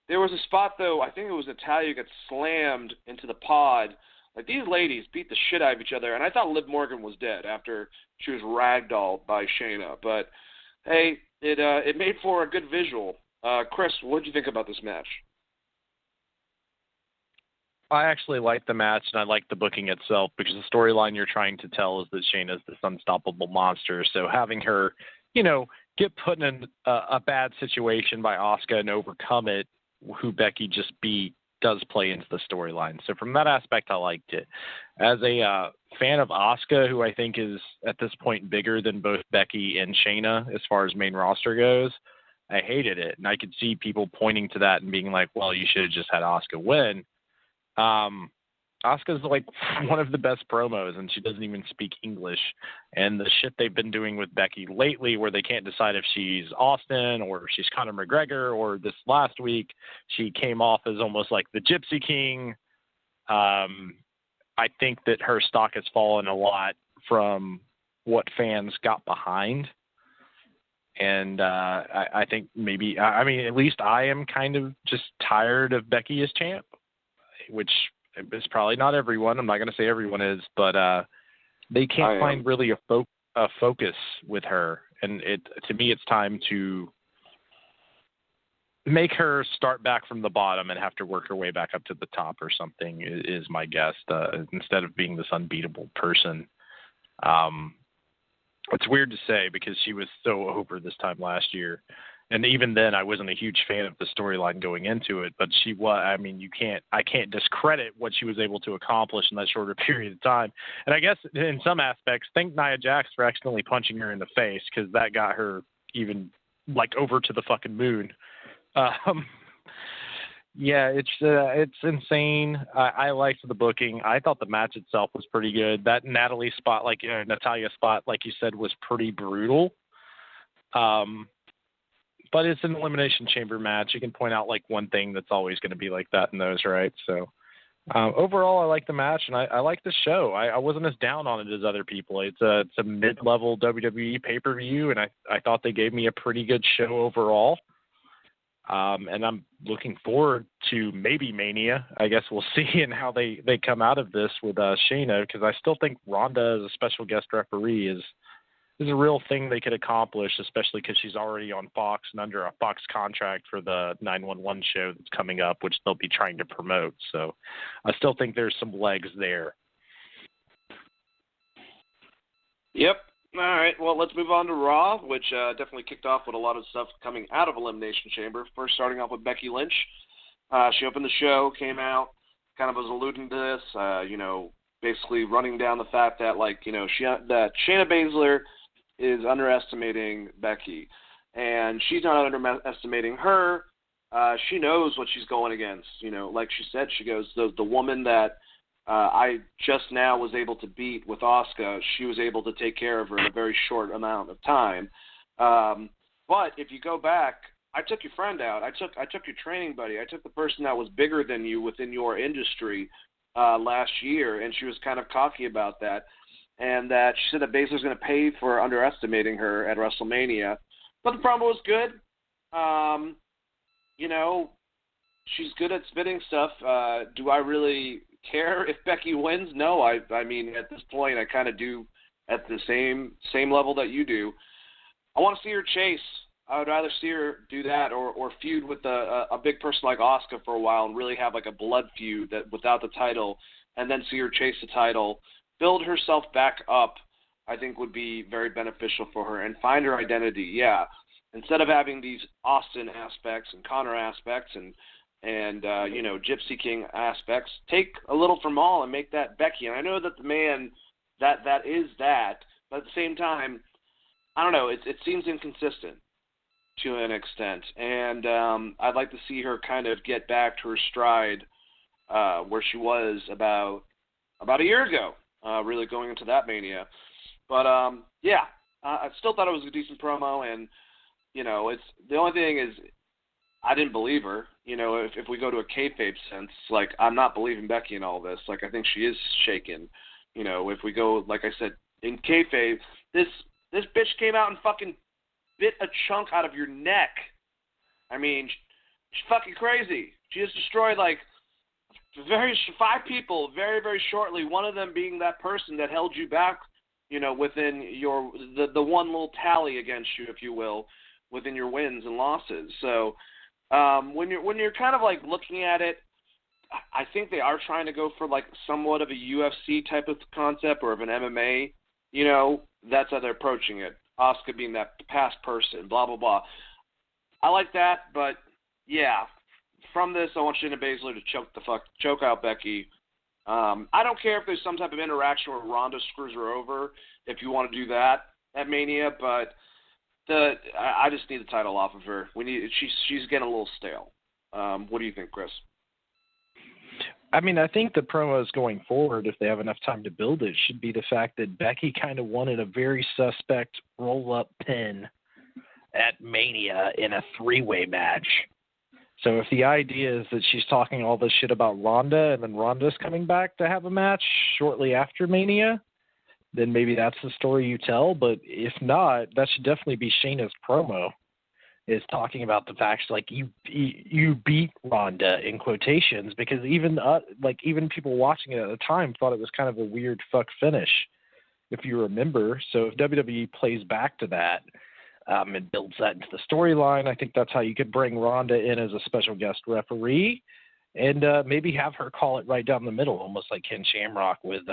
There was a spot though, I think it was Natalya who got slammed into the pod. Like, these ladies beat the shit out of each other, and I thought Liv Morgan was dead after she was ragdolled by Shayna. But hey, it made for a good visual. Chris, what did you think about this match? I actually liked the match, and I liked the booking itself, because the storyline you're trying to tell is that Shayna's this unstoppable monster. So having her, get put in a bad situation by Asuka and overcome it, who Becky just beat, does play into the storyline. So from that aspect, I liked it. As a fan of Asuka, who I think is at this point bigger than both Becky and Shayna as far as main roster goes, I hated it. And I could see people pointing to that and being like, well, you should have just had Asuka win. Asuka's like one of the best promos, and she doesn't even speak English. And the shit they've been doing with Becky lately, where they can't decide if she's Austin or she's Conor McGregor, or this last week she came off as almost like the Gypsy King. I think that her stock has fallen a lot from what fans got behind. And I think maybe, at least I am kind of just tired of Becky as champ, which it's probably not everyone. I'm not going to say everyone is, but they can't find really a focus with her. And to me, it's time to make her start back from the bottom and have to work her way back up to the top or something is my guess, instead of being this unbeatable person. It's weird to say because she was so over this time last year. And even then I wasn't a huge fan of the storyline going into it, but she was, I mean, I can't discredit what she was able to accomplish in that shorter period of time. And I guess in some aspects, thank Nia Jax for accidentally punching her in the face, because that got her even like over to the fucking moon. Yeah, it's insane. I liked the booking. I thought the match itself was pretty good. That Natalia spot, Natalia spot, like you said, was pretty brutal. But it's an Elimination Chamber match. You can point out like one thing that's always going to be like that in those, right? So overall, I like the match and I like the show. I wasn't as down on it as other people. It's a mid-level WWE pay-per-view, and I thought they gave me a pretty good show overall. And I'm looking forward to maybe Mania. I guess we'll see in how they come out of this with Shayna, because I still think Ronda as a special guest referee is a real thing they could accomplish, especially because she's already on Fox and under a Fox contract for the 911 show that's coming up, which they'll be trying to promote. So I still think there's some legs there. Yep. All right, well, let's move on to Raw, which definitely kicked off with a lot of stuff coming out of Elimination Chamber. First, starting off with Becky Lynch. She opened the show, came out, kind of was alluding to this, basically running down the fact that, that Shayna Baszler is underestimating Becky. And she's not underestimating her. She knows what she's going against. Like she said, she goes, the woman that I just now was able to beat with Asuka, she was able to take care of her in a very short amount of time. But if you go back, I took your friend out. I took your training buddy. I took the person that was bigger than you within your industry last year, and she was kind of cocky about that. And that she said that Baszler's going to pay for underestimating her at WrestleMania. But the promo was good. She's good at spitting stuff. Do I really care if Becky wins? No, I mean, at this point, I kind of do at the same level that you do. I want to see her chase. I would rather see her do that or feud with a big person like Asuka for a while and really have like a blood feud that without the title, and then see her chase the title, build herself back up, I think would be very beneficial for her, and find her identity. Yeah, instead of having these Austin aspects and Connor aspects and Gypsy King aspects, take a little from all and make that Becky. And I know that the man that is that, but at the same time, I don't know, it seems inconsistent to an extent. And I'd like to see her kind of get back to her stride where she was about a year ago, really going into that Mania. But, I still thought it was a decent promo, and, it's the only thing is I didn't believe her. If we go to a kayfabe sense, I'm not believing Becky in all this. I think she is shaken. If we go, like I said, in kayfabe, this bitch came out and fucking bit a chunk out of your neck. I mean, she's fucking crazy. She just destroyed, 5 people very, very shortly, one of them being that person that held you back, within the one little tally against you, if you will, within your wins and losses. So, when you're kind of looking at it, I think they are trying to go for somewhat of a UFC type of concept or of an MMA. That's how they're approaching it. Asuka being that past person, blah blah blah. I like that, but yeah, from this I want Shayna Baszler to choke out Becky. I don't care if there's some type of interaction where Ronda screws her over. If you want to do that at Mania, but. I just need the title off of her. She's getting a little stale. What do you think, Chris? I mean, I think the promos going forward, if they have enough time to build it, should be the fact that Becky kind of wanted a very suspect roll-up pin at Mania in a 3-way match. So if the idea is that she's talking all this shit about Ronda and then Ronda's coming back to have a match shortly after Mania, then maybe that's the story you tell. But if not, that should definitely be Shayna's promo. is talking about the fact like you beat Ronda in quotations, because even people watching it at the time thought it was kind of a weird fuck finish, if you remember. So if WWE plays back to that and builds that into the storyline, I think that's how you could bring Ronda in as a special guest referee, and maybe have her call it right down the middle, almost like Ken Shamrock with,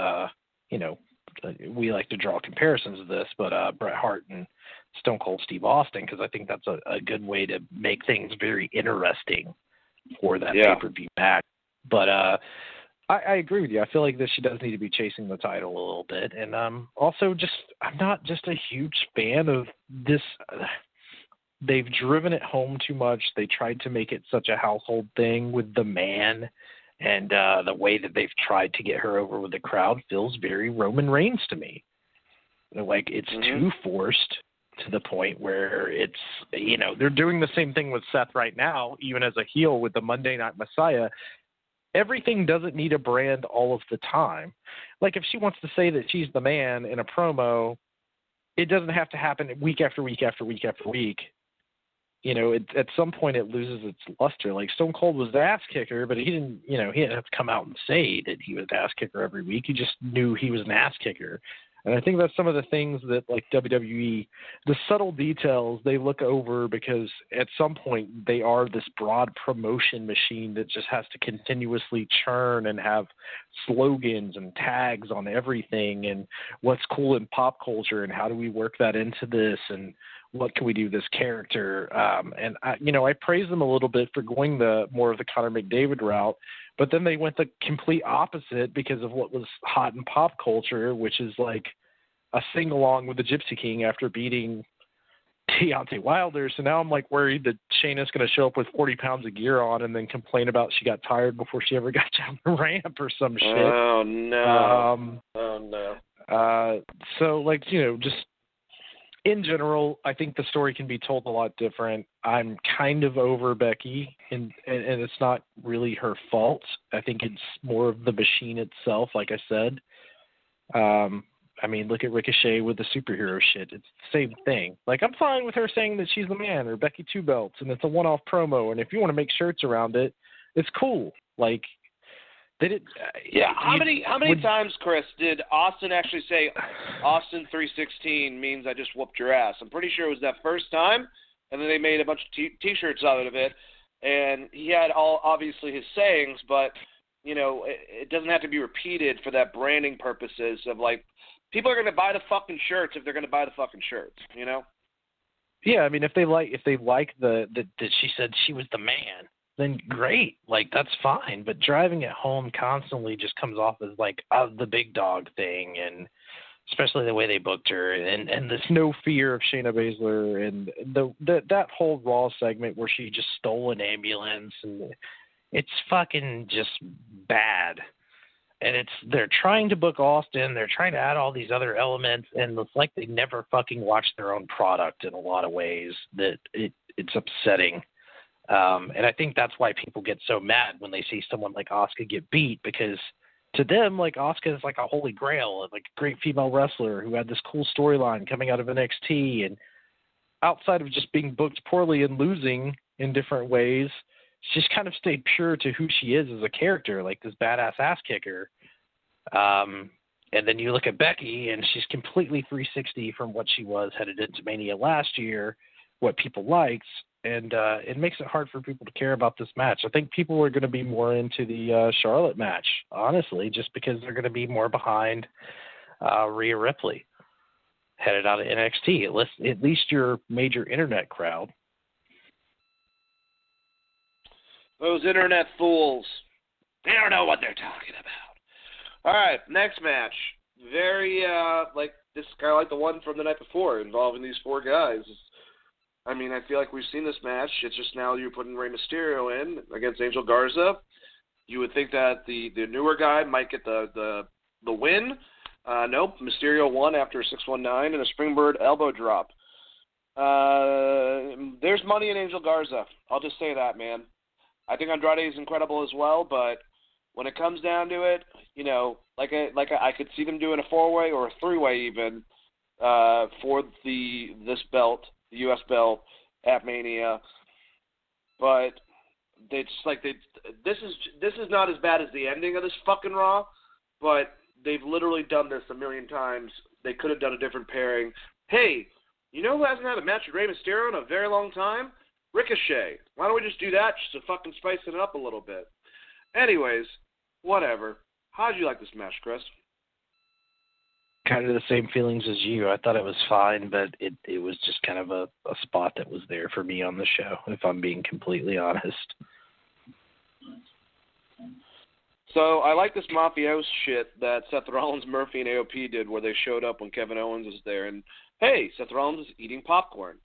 we like to draw comparisons of this, but Bret Hart and Stone Cold Steve Austin, because I think that's a good way to make things very interesting for that pay-per-view match. But I agree with you. I feel like she does need to be chasing the title a little bit. And also I'm not just a huge fan of this. They've driven it home too much. They tried to make it such a household thing with the man, and the way that they've tried to get her over with the crowd feels very Roman Reigns to me. Like, it's too forced to the point where it's, they're doing the same thing with Seth right now, even as a heel with the Monday Night Messiah. Everything doesn't need a brand all of the time. Like, if she wants to say that she's the man in a promo, it doesn't have to happen week after week after week after week. At some point it loses its luster. Like, Stone Cold was the ass kicker, but he didn't have to come out and say that he was the ass kicker every week. He just knew he was an ass kicker. And I think that's some of the things that, like, WWE, the subtle details they look over, because at some point they are this broad promotion machine that just has to continuously churn and have slogans and tags on everything, and what's cool in pop culture and how do we work that into this, and what can we do with this character? And I praise them a little bit for going the more of the Connor McDavid route, but then they went the complete opposite because of what was hot in pop culture, which is like a sing-along with the Gypsy King after beating Deontay Wilder. So now I'm like worried that Shayna's going to show up with 40 pounds of gear on and then complain about she got tired before she ever got down the ramp or some shit. Oh, no. So, like, just in general, I think the story can be told a lot different. I'm kind of over Becky, and it's not really her fault. I think it's more of the machine itself, like I said. Look at Ricochet with the superhero shit. It's the same thing. Like, I'm fine with her saying that she's the man, or Becky Two Belts, and it's a one-off promo, and if you want to make shirts around it, it's cool. Like, they did. How many times, Chris, did Austin actually say Austin 316 means I just whooped your ass? I'm pretty sure it was that first time, and then they made a bunch of T-shirts out of it, and he had obviously his sayings, but it doesn't have to be repeated for that branding purposes of, like, people are going to buy the fucking shirts if they're going to buy the fucking shirts, Yeah, I mean, if they like that she said she was the man, then great. Like, that's fine. But driving it home constantly just comes off as like the big dog thing, and especially the way they booked her, and this no fear of Shayna Baszler, and that whole Raw segment where she just stole an ambulance, and it's fucking just bad. And they're trying to book Austin, they're trying to add all these other elements, and it's like they never fucking watch their own product in a lot of ways. That it's upsetting. And I think that's why people get so mad when they see someone like Asuka get beat, because to them, like, Asuka is like a holy grail, like a great female wrestler who had this cool storyline coming out of NXT, and outside of just being booked poorly and losing in different ways, she's kind of stayed pure to who she is as a character, like this badass ass kicker. And then you look at Becky, and she's completely 360 from what she was headed into Mania last year, what people liked, and it makes it hard for people to care about this match. I think people are going to be more into the Charlotte match, honestly, just because they're going to be more behind Rhea Ripley headed out of NXT, at least your major internet crowd. Those internet fools. They don't know what they're talking about. All right, next match. Very, this is kind of like the one from the night before involving these four guys. I mean, I feel like we've seen this match. It's just now you're putting Rey Mysterio in against Angel Garza. You would think that the newer guy might get the win. Nope, Mysterio won after a 619 and a springboard elbow drop. There's money in Angel Garza. I'll just say that, man. I think Andrade is incredible as well, but when it comes down to it, I could see them doing a 4-way or a 3-way even for this belt, the U.S. belt, at Mania. But this is not as bad as the ending of this fucking Raw, but they've literally done this a million times. They could have done a different pairing. Hey, you know who hasn't had a match with Rey Mysterio in a very long time? Ricochet. Why don't we just do that just to fucking spice it up a little bit? Anyways, whatever. How'd you like this match, Chris? Kind of the same feelings as you. I thought it was fine, but it was just kind of a spot that was there for me on the show, if I'm being completely honest. So I like this Mafios shit that Seth Rollins, Murphy, and AOP did where they showed up when Kevin Owens was there. And, hey, Seth Rollins is eating popcorn.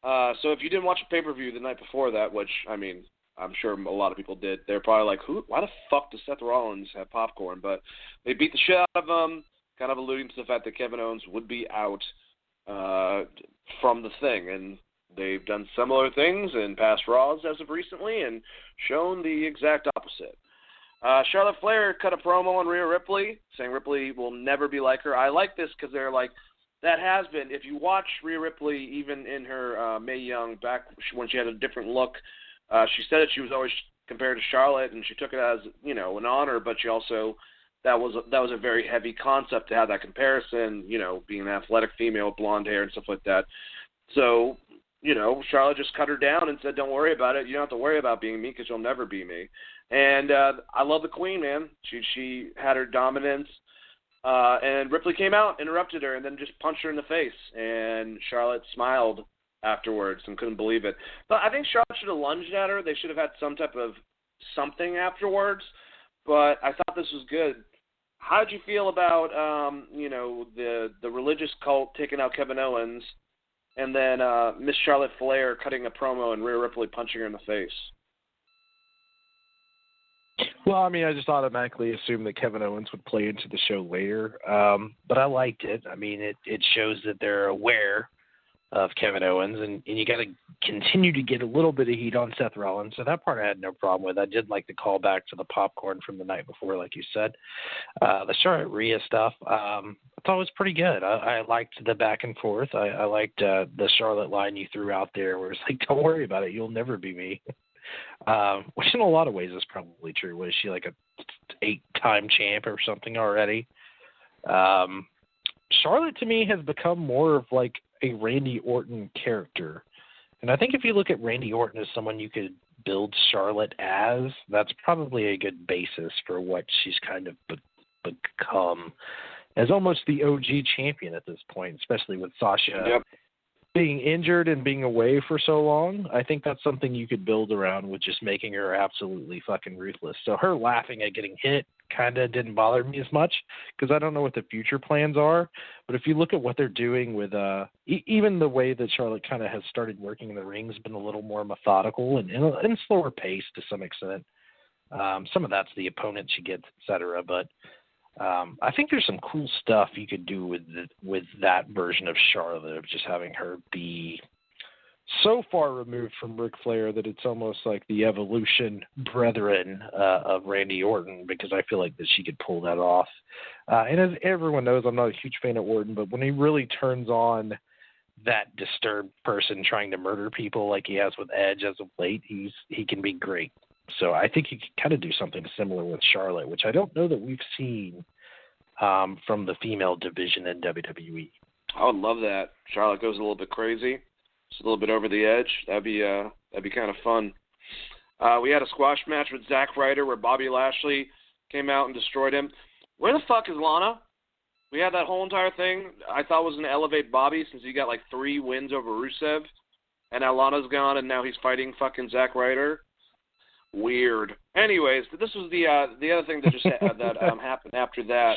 So if you didn't watch the pay-per-view the night before that, which, I mean, I'm sure a lot of people did, they're probably like, why the fuck does Seth Rollins have popcorn? But they beat the shit out of him, kind of alluding to the fact that Kevin Owens would be out from the thing. And they've done similar things in past Raws as of recently and shown the exact opposite. Charlotte Flair cut a promo on Rhea Ripley, saying Ripley will never be like her. I like this because they're like, that has been, if you watch Rhea Ripley, even in her Mae Young, back when she had a different look, she said that she was always compared to Charlotte, and she took it as, an honor, but she also, that was a very heavy concept to have that comparison, being an athletic female with blonde hair and stuff like that. So, Charlotte just cut her down and said, don't worry about it. You don't have to worry about being me because you'll never be me. And I love the Queen, man. She had her dominance. And Ripley came out, interrupted her, and then just punched her in the face. And Charlotte smiled afterwards and couldn't believe it. But I think Charlotte should have lunged at her. They should have had some type of something afterwards. But I thought this was good. How did you feel about, the religious cult taking out Kevin Owens and then Miss Charlotte Flair cutting a promo and Rhea Ripley punching her in the face? Well, I mean, I just automatically assumed that Kevin Owens would play into the show later, but I liked it. I mean, it shows that they're aware of Kevin Owens, and you got to continue to get a little bit of heat on Seth Rollins, so that part I had no problem with. I did like the callback to the popcorn from the night before, like you said. The Charlotte Rhea stuff, I thought was pretty good. I liked the back and forth. I liked the Charlotte line you threw out there where it's like, don't worry about it, you'll never be me. Which in a lot of ways is probably true. Was she like a 8-time champ or something already? Charlotte to me has become more of like a Randy Orton character. And I think if you look at Randy Orton as someone you could build Charlotte as, that's probably a good basis for what she's kind of become as almost the OG champion at this point, especially with Sasha being injured and being away for so long. I think that's something you could build around with just making her absolutely fucking ruthless. So her laughing at getting hit kind of didn't bother me as much because I don't know what the future plans are. But if you look at what they're doing with even the way that Charlotte kind of has started working in the ring has been a little more methodical and slower pace to some extent. Some of that's the opponent she gets, et cetera. But I think there's some cool stuff you could do with that version of Charlotte, of just having her be so far removed from Ric Flair that it's almost like the evolution brethren of Randy Orton, because I feel like that she could pull that off. And as everyone knows, I'm not a huge fan of Orton, but when he really turns on that disturbed person trying to murder people like he has with Edge as of late, he can be great. So I think you could kind of do something similar with Charlotte, which I don't know that we've seen from the female division in WWE. I would love that. Charlotte goes a little bit crazy, just a little bit over the edge. That'd be kind of fun. We had a squash match with Zack Ryder where Bobby Lashley came out and destroyed him. Where the fuck is Lana? We had that whole entire thing I thought was going to elevate Bobby since he got like 3 wins over Rusev, and now Lana's gone and now he's fighting fucking Zack Ryder. Weird. Anyways, this was the other thing that just happened after that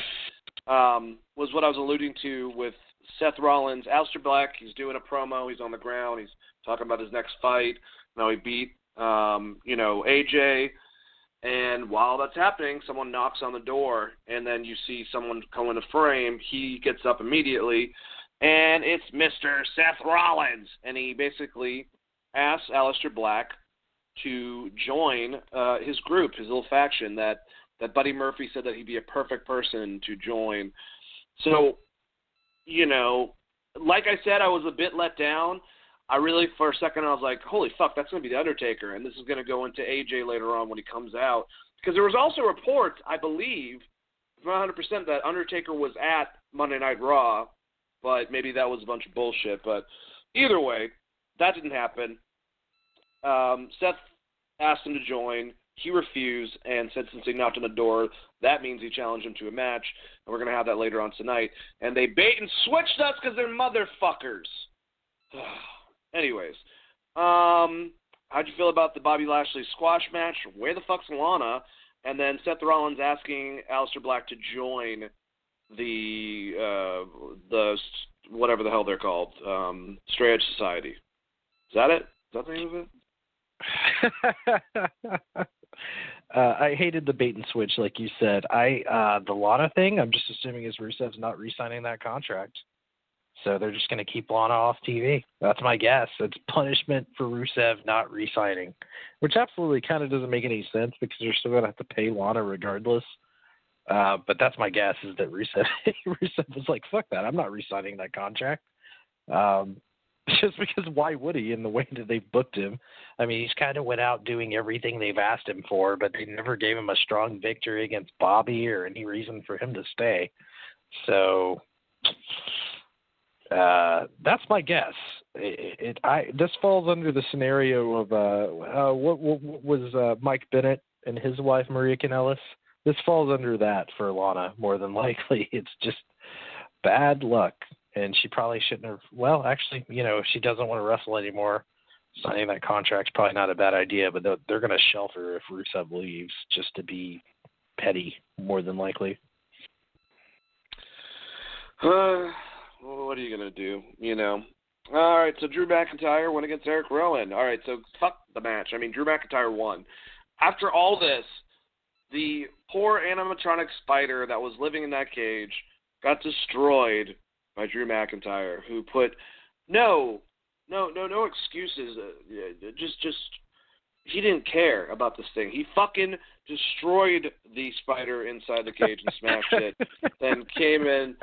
was what I was alluding to with Seth Rollins. Aleister Black, he's doing a promo. He's on the ground. He's talking about his next fight. Now he beat, AJ. And while that's happening, someone knocks on the door, and then you see someone come into frame. He gets up immediately, and it's Mr. Seth Rollins. And he basically asks Aleister Black to join his group, his little faction that Buddy Murphy said that he'd be a perfect person to join. So, like I said, I was a bit let down. I really, for a second, I was like, holy fuck, that's going to be The Undertaker, and this is going to go into AJ later on when he comes out. Because there was also reports, I believe, 100% that Undertaker was at Monday Night Raw, but maybe that was a bunch of bullshit. But either way, that didn't happen. Seth asked him to join. He refused and said since he knocked on the door, that means he challenged him to a match, and we're going to have that later on tonight. And they bait and switched us because they're motherfuckers. Anyways, how'd you feel about the Bobby Lashley squash match? Where the fuck's Lana? And then Seth Rollins asking Aleister Black to join the whatever the hell they're called, Straight Edge Society. Is that it? Is that the name of it? I hated the bait and switch, like you said. The Lana thing, I'm just assuming is Rusev's not re-signing that contract. So they're just going to keep Lana off TV. That's my guess. It's punishment for Rusev not re-signing, which absolutely kind of doesn't make any sense because they're still going to have to pay Lana regardless. But that's my guess is that Rusev was like, fuck that. I'm not re-signing that contract. Just because why would he in the way that they booked him? I mean, he's kind of went out doing everything they've asked him for, but they never gave him a strong victory against Bobby or any reason for him to stay. So that's my guess. This falls under the scenario of what was Mike Bennett and his wife Maria Kanellis. This falls under that for Lana more than likely. It's just bad luck. And she probably shouldn't have. Well, actually, if she doesn't want to wrestle anymore, signing that contract's probably not a bad idea. But they're going to shelf her if Rusev leaves, just to be petty, more than likely. Well, what are you going to do? All right, so Drew McIntyre went against Eric Rowan. All right, so fuck the match. I mean, Drew McIntyre won. After all this, the poor animatronic spider that was living in that cage got destroyed by Drew McIntyre, who put no excuses. Just he didn't care about this thing. He fucking destroyed the spider inside the cage and smashed it. Then came in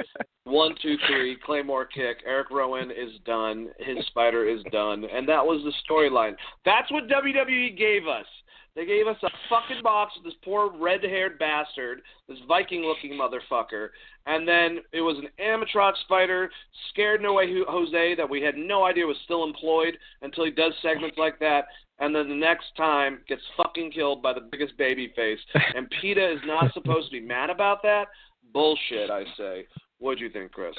1, 2, 3 Claymore kick. Eric Rowan is done. His spider is done, and that was the storyline. That's what WWE gave us. They gave us a fucking box with this poor red-haired bastard, this Viking-looking motherfucker, and then it was an animatronic spider, scared no way Jose that we had no idea was still employed until he does segments like that, and then the next time gets fucking killed by the biggest baby face. And PETA is not supposed to be mad about that? Bullshit, I say. What'd you think, Chris?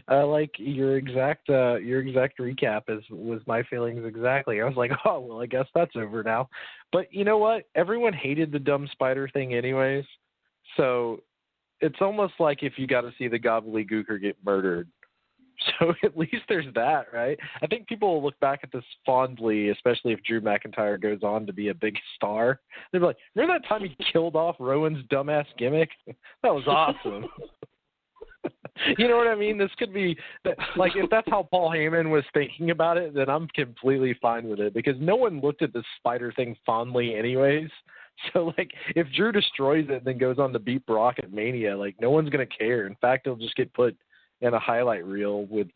I like your exact recap was my feelings exactly. I was like, oh well, I guess that's over now. But you know what? Everyone hated the dumb spider thing anyways. So it's almost like if you got to see the gobbledygooker get murdered. So at least there's that, right? I think people will look back at this fondly, especially if Drew McIntyre goes on to be a big star. They'll be like, remember that time he killed off Rowan's dumbass gimmick? That was awesome. You know what I mean? This could be, like, if that's how Paul Heyman was thinking about it, then I'm completely fine with it because no one looked at this spider thing fondly anyways. So, like, if Drew destroys it and then goes on to beat Brock at Mania, like, no one's going to care. In fact, it'll just get put in a highlight reel with,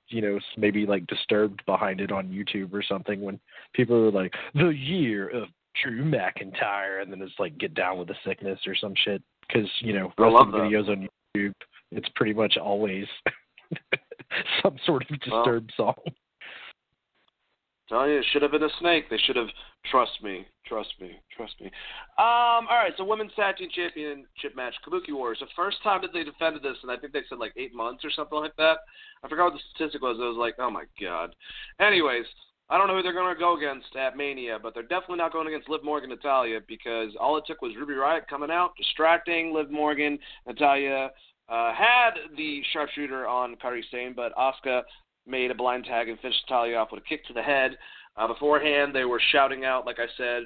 maybe, like, Disturbed behind it on YouTube or something when people are like, the year of Drew McIntyre, and then it's like, get down with the sickness or some shit because, wrestling videos on YouTube, it's pretty much always some sort of Disturbed song. Tell you, it should have been a snake. They should have, trust me. All right, so Women's Tag Team Championship match, Kabuki Warriors. The first time that they defended this, and I think they said like 8 months or something like that. I forgot what the statistic was. It was like, oh my God. Anyways, I don't know who they're going to go against at Mania, but they're definitely not going against Liv Morgan and Natalya because all it took was Ruby Riott coming out, distracting Liv Morgan. Natalya had the sharpshooter on Kairi Sane, but Asuka made a blind tag and finished Natalya off with a kick to the head. Beforehand, they were shouting out, like I said,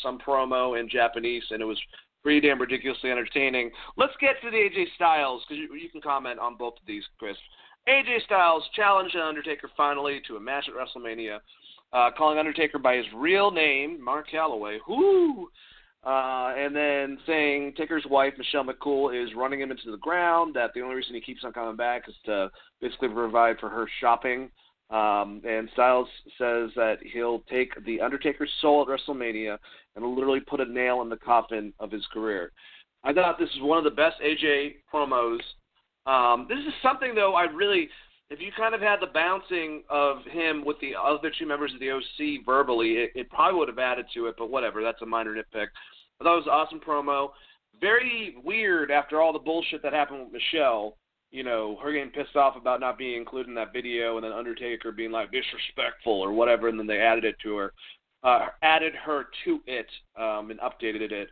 some promo in Japanese, and it was pretty damn ridiculously entertaining. Let's get to the AJ Styles, because you can comment on both of these, Chris. AJ Styles challenged Undertaker finally to a match at WrestleMania, calling Undertaker by his real name, Mark Calloway. Whoo! And then saying Taker's wife, Michelle McCool, is running him into the ground, that the only reason he keeps on coming back is to basically provide for her shopping And Styles says that he'll take the Undertaker's soul at WrestleMania and literally put a nail in the coffin of his career. I thought this is one of the best AJ promos. This is something, though, if you kind of had the bouncing of him with the other two members of the OC verbally, it probably would have added to it, but whatever. That's a minor nitpick. I thought it was an awesome promo. Very weird after all the bullshit that happened with Michelle. You know, her getting pissed off about not being included in that video, and then Undertaker being like disrespectful or whatever, and then they added her to it, and updated it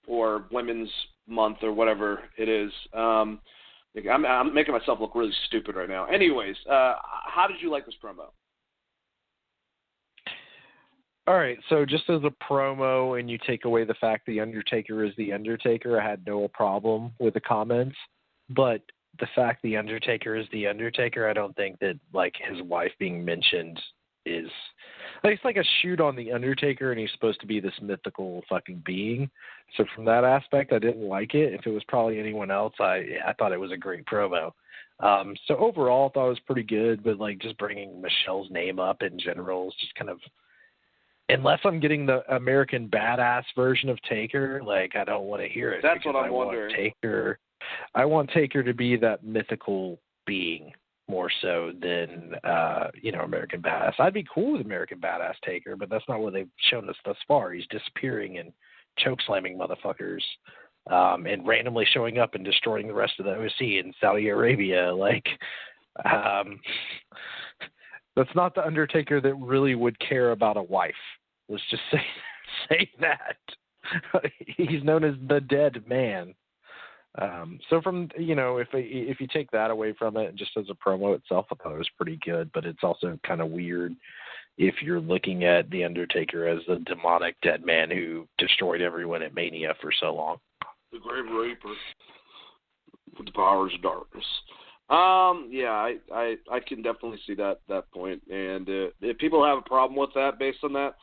for Women's Month or whatever it is. I'm making myself look really stupid right now. Anyways, how did you like this promo? All right, so just as a promo, and you take away the fact the Undertaker is the Undertaker, I had no problem with the comments. But the fact the Undertaker is the Undertaker, I don't think that, like, his wife being mentioned is... Like, it's like a shoot on the Undertaker, and he's supposed to be this mythical fucking being. So from that aspect, I didn't like it. If it was probably anyone else, I thought it was a great promo. So overall, I thought it was pretty good, but, like, just bringing Michelle's name up in general is just kind of... Unless I'm getting the American Badass version of Taker, like, I don't want to hear it. That's what I'm wondering. I want Taker to be that mythical being more so than, American Badass. I'd be cool with American Badass Taker, but that's not what they've shown us thus far. He's disappearing and choke-slamming motherfuckers and randomly showing up and destroying the rest of the OC in Saudi Arabia. Like, that's not the Undertaker that really would care about a wife. Let's just say that. He's known as the dead man. So from, if you take that away from it, just as a promo itself, I thought it was pretty good, but it's also kind of weird if you're looking at the Undertaker as the demonic dead man who destroyed everyone at Mania for so long. The Grave Reaper with the powers of darkness. I can definitely see that point, and if people have a problem with that based on that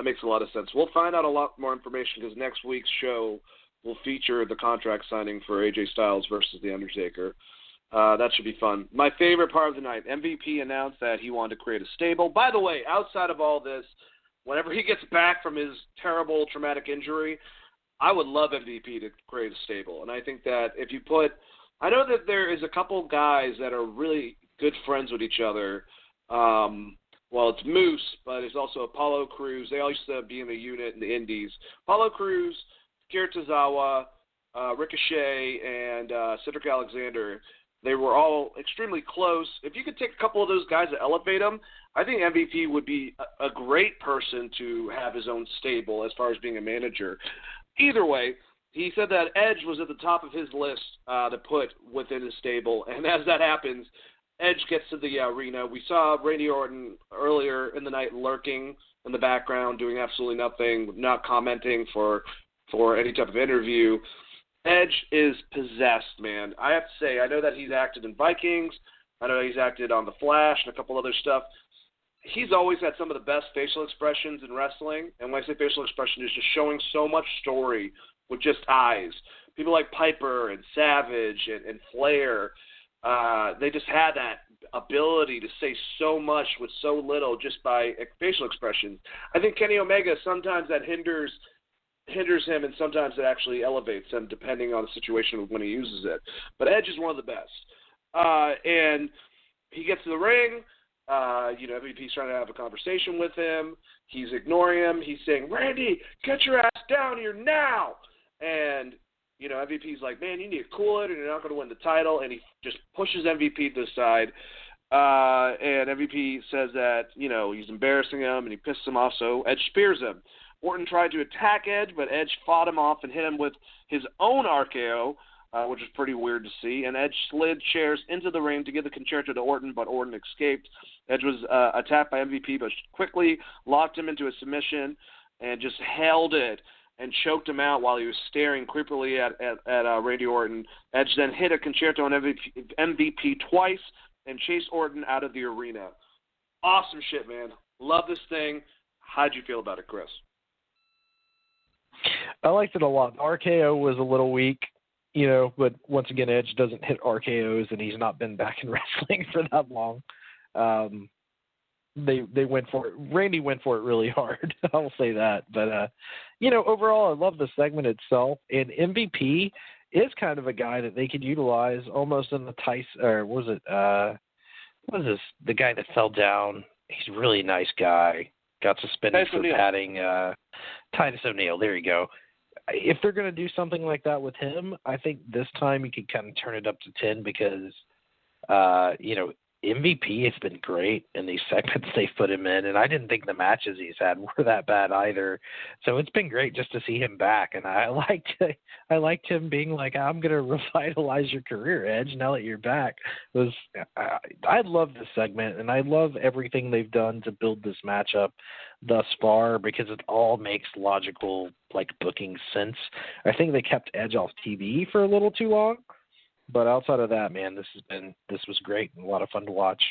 makes a lot of sense. We'll find out a lot more information because next week's show will feature the contract signing for AJ Styles versus The Undertaker. That should be fun. My favorite part of the night, MVP announced that he wanted to create a stable. By the way, outside of all this, whenever he gets back from his terrible traumatic injury, I would love MVP to create a stable. And I think that if you I know that there is a couple guys that are really good friends with each other. It's Moose, but there's also Apollo Crews. They all used to be in the unit in the Indies. Apollo Crews, Akira Tozawa, Ricochet, and Cedric Alexander, they were all extremely close. If you could take a couple of those guys and elevate them, I think MVP would be a great person to have his own stable as far as being a manager. Either way, he said that Edge was at the top of his list to put within his stable, and as that happens, Edge gets to the arena. We saw Randy Orton earlier in the night lurking in the background, doing absolutely nothing, not commenting for any type of interview. Edge is possessed, man. I have to say, I know that he's acted in Vikings. I know he's acted on The Flash and a couple other stuff. He's always had some of the best facial expressions in wrestling, and when I say facial expression, it's just showing so much story with just eyes. People like Piper and Savage and Flair, they just had that ability to say so much with so little just by facial expressions. I think Kenny Omega, sometimes that hinders him, and sometimes it actually elevates him depending on the situation when he uses it. But Edge is one of the best. And he gets to the ring. MVP's trying to have a conversation with him. He's ignoring him. He's saying, "Randy, get your ass down here now." And, MVP's like, "Man, you need to cool it, or you're not going to win the title." And he just pushes MVP to the side. And MVP says that, he's embarrassing him and he pisses him off, so Edge spears him. Orton tried to attack Edge, but Edge fought him off and hit him with his own RKO, which was pretty weird to see. And Edge slid chairs into the ring to give the concerto to Orton, but Orton escaped. Edge was attacked by MVP, but quickly locked him into a submission and just held it and choked him out while he was staring creepily at Randy Orton. Edge then hit a concerto on MVP twice and chased Orton out of the arena. Awesome shit, man. Love this thing. How'd you feel about it, Chris? I liked it a lot. The RKO was a little weak, but once again, Edge doesn't hit RKOs, and he's not been back in wrestling for that long. they went for it. Randy went for it really hard. I'll say that. But overall, I love the segment itself. And MVP is kind of a guy that they could utilize almost in the Tyson, or was it the guy that fell down? He's a really nice guy. Got suspended for patting Titus O'Neil. There you go. If they're going to do something like that with him, I think this time you could kind of turn it up to 10 because, MVP has been great in these segments they've put him in, and I didn't think the matches he's had were that bad either. So it's been great just to see him back, and I liked him being like, "I'm going to revitalize your career, Edge. Now that you're back." I love this segment, and I love everything they've done to build this matchup thus far because it all makes logical booking sense. I think they kept Edge off TV for a little too long. But outside of that, man, this was great and a lot of fun to watch.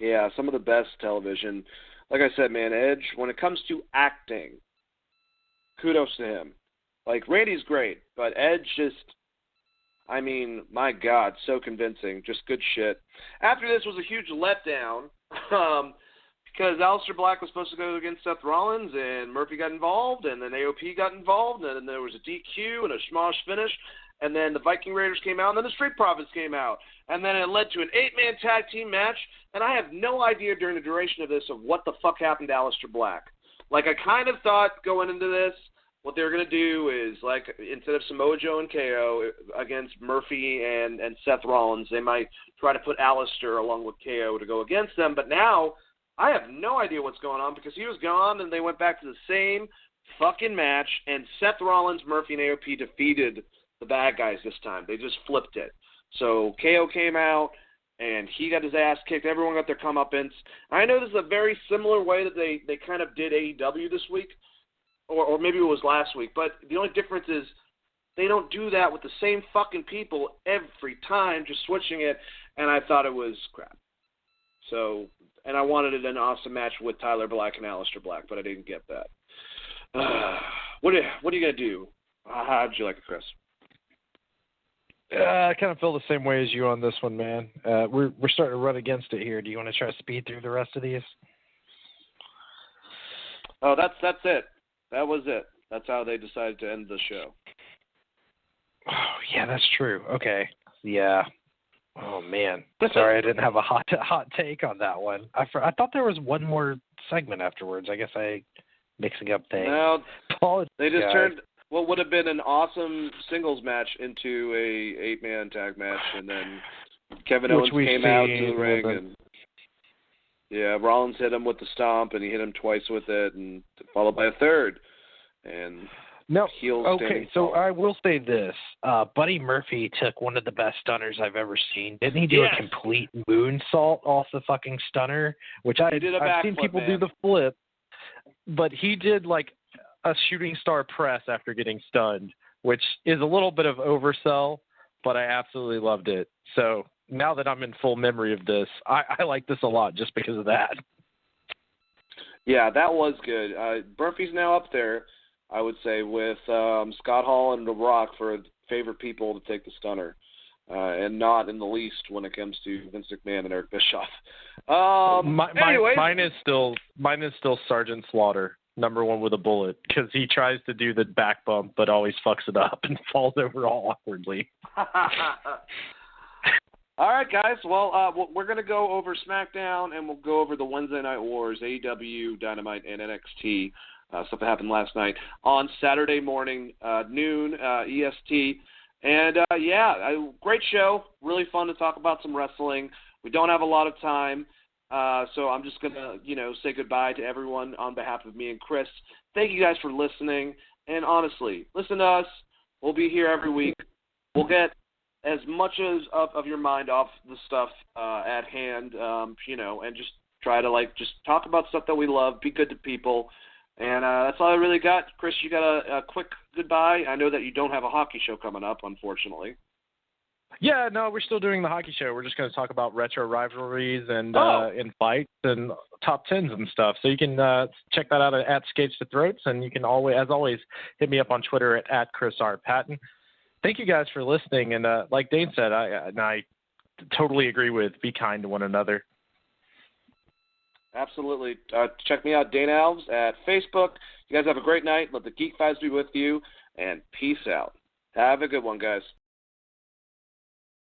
Yeah, some of the best television. Like I said, man, Edge, when it comes to acting, kudos to him. Randy's great, but Edge just, my God, so convincing. Just good shit. After this was a huge letdown because Aleister Black was supposed to go against Seth Rollins, and Murphy got involved, and then AOP got involved, and then there was a DQ and a schmosh finish. And then the Viking Raiders came out, and then the Street Profits came out. And then it led to an 8-man tag team match, and I have no idea during the duration of this of what the fuck happened to Aleister Black. I kind of thought going into this, what they were going to do is, instead of Samoa Joe and KO against Murphy and Seth Rollins, they might try to put Aleister along with KO to go against them. But now I have no idea what's going on because he was gone, and they went back to the same fucking match, and Seth Rollins, Murphy, and AOP defeated the bad guys this time. They just flipped it. So KO came out, and he got his ass kicked. Everyone got their comeuppance. I know this is a very similar way that they kind of did AEW this week, or maybe it was last week, but the only difference is they don't do that with the same fucking people every time, just switching it, and I thought it was crap. So, and I wanted it an awesome match with Tyler Black and Aleister Black, but I didn't get that. What are you going to do? How did you like it, Chris? I kind of feel the same way as you on this one, man. We're starting to run against it here. Do you want to try to speed through the rest of these? Oh, that's it. That was it. That's how they decided to end the show. Oh, yeah, that's true. Okay. Yeah. Oh, man. Sorry, I didn't have a hot take on that one. I thought there was one more segment afterwards. I guess mixing up things. No, they just turned what would have been an awesome singles match into a 8-man tag match, and then Kevin Owens came out to the ring, and Rollins hit him with the stomp, and he hit him twice with it, and followed by a third. And okay, so I will say this. Buddy Murphy took one of the best stunners I've ever seen. Didn't he do a complete moonsault off the fucking stunner? Which I've seen people do the flip, but he did a shooting star press after getting stunned, which is a little bit of oversell, but I absolutely loved it. So now that I'm in full memory of this, I like this a lot just because of that. Yeah, that was good. Murphy's now up there, I would say, with Scott Hall and The Rock for favorite people to take the stunner, and not in the least when it comes to Vince McMahon and Eric Bischoff. Mine is still Sergeant Slaughter, number one with a bullet, because he tries to do the back bump but always fucks it up and falls over all awkwardly. All right, guys. Well, we're going to go over SmackDown, and we'll go over the Wednesday Night Wars, AEW, Dynamite, and NXT, stuff that happened last night, on Saturday morning, noon, EST. And, great show. Really fun to talk about some wrestling. We don't have a lot of time, so I'm just going to, say goodbye to everyone on behalf of me and Chris. Thank you guys for listening. And honestly, listen to us. We'll be here every week. We'll get as much of your mind off the stuff at hand, and just try to, just talk about stuff that we love, be good to people. And that's all I really got. Chris, you got a quick goodbye? I know that you don't have a hockey show coming up, unfortunately. Yeah, no, we're still doing the hockey show. We're just going to talk about retro rivalries and fights and top tens and stuff. So you can check that out at Skates to Throats, and you can always, as always, hit me up on Twitter at Chris R. Patton. Thank you guys for listening. And like Dane said, I totally agree with be kind to one another. Absolutely. Check me out, Dane Alves, at Facebook. You guys have a great night. Let the Geek Vibes be with you, and peace out. Have a good one, guys.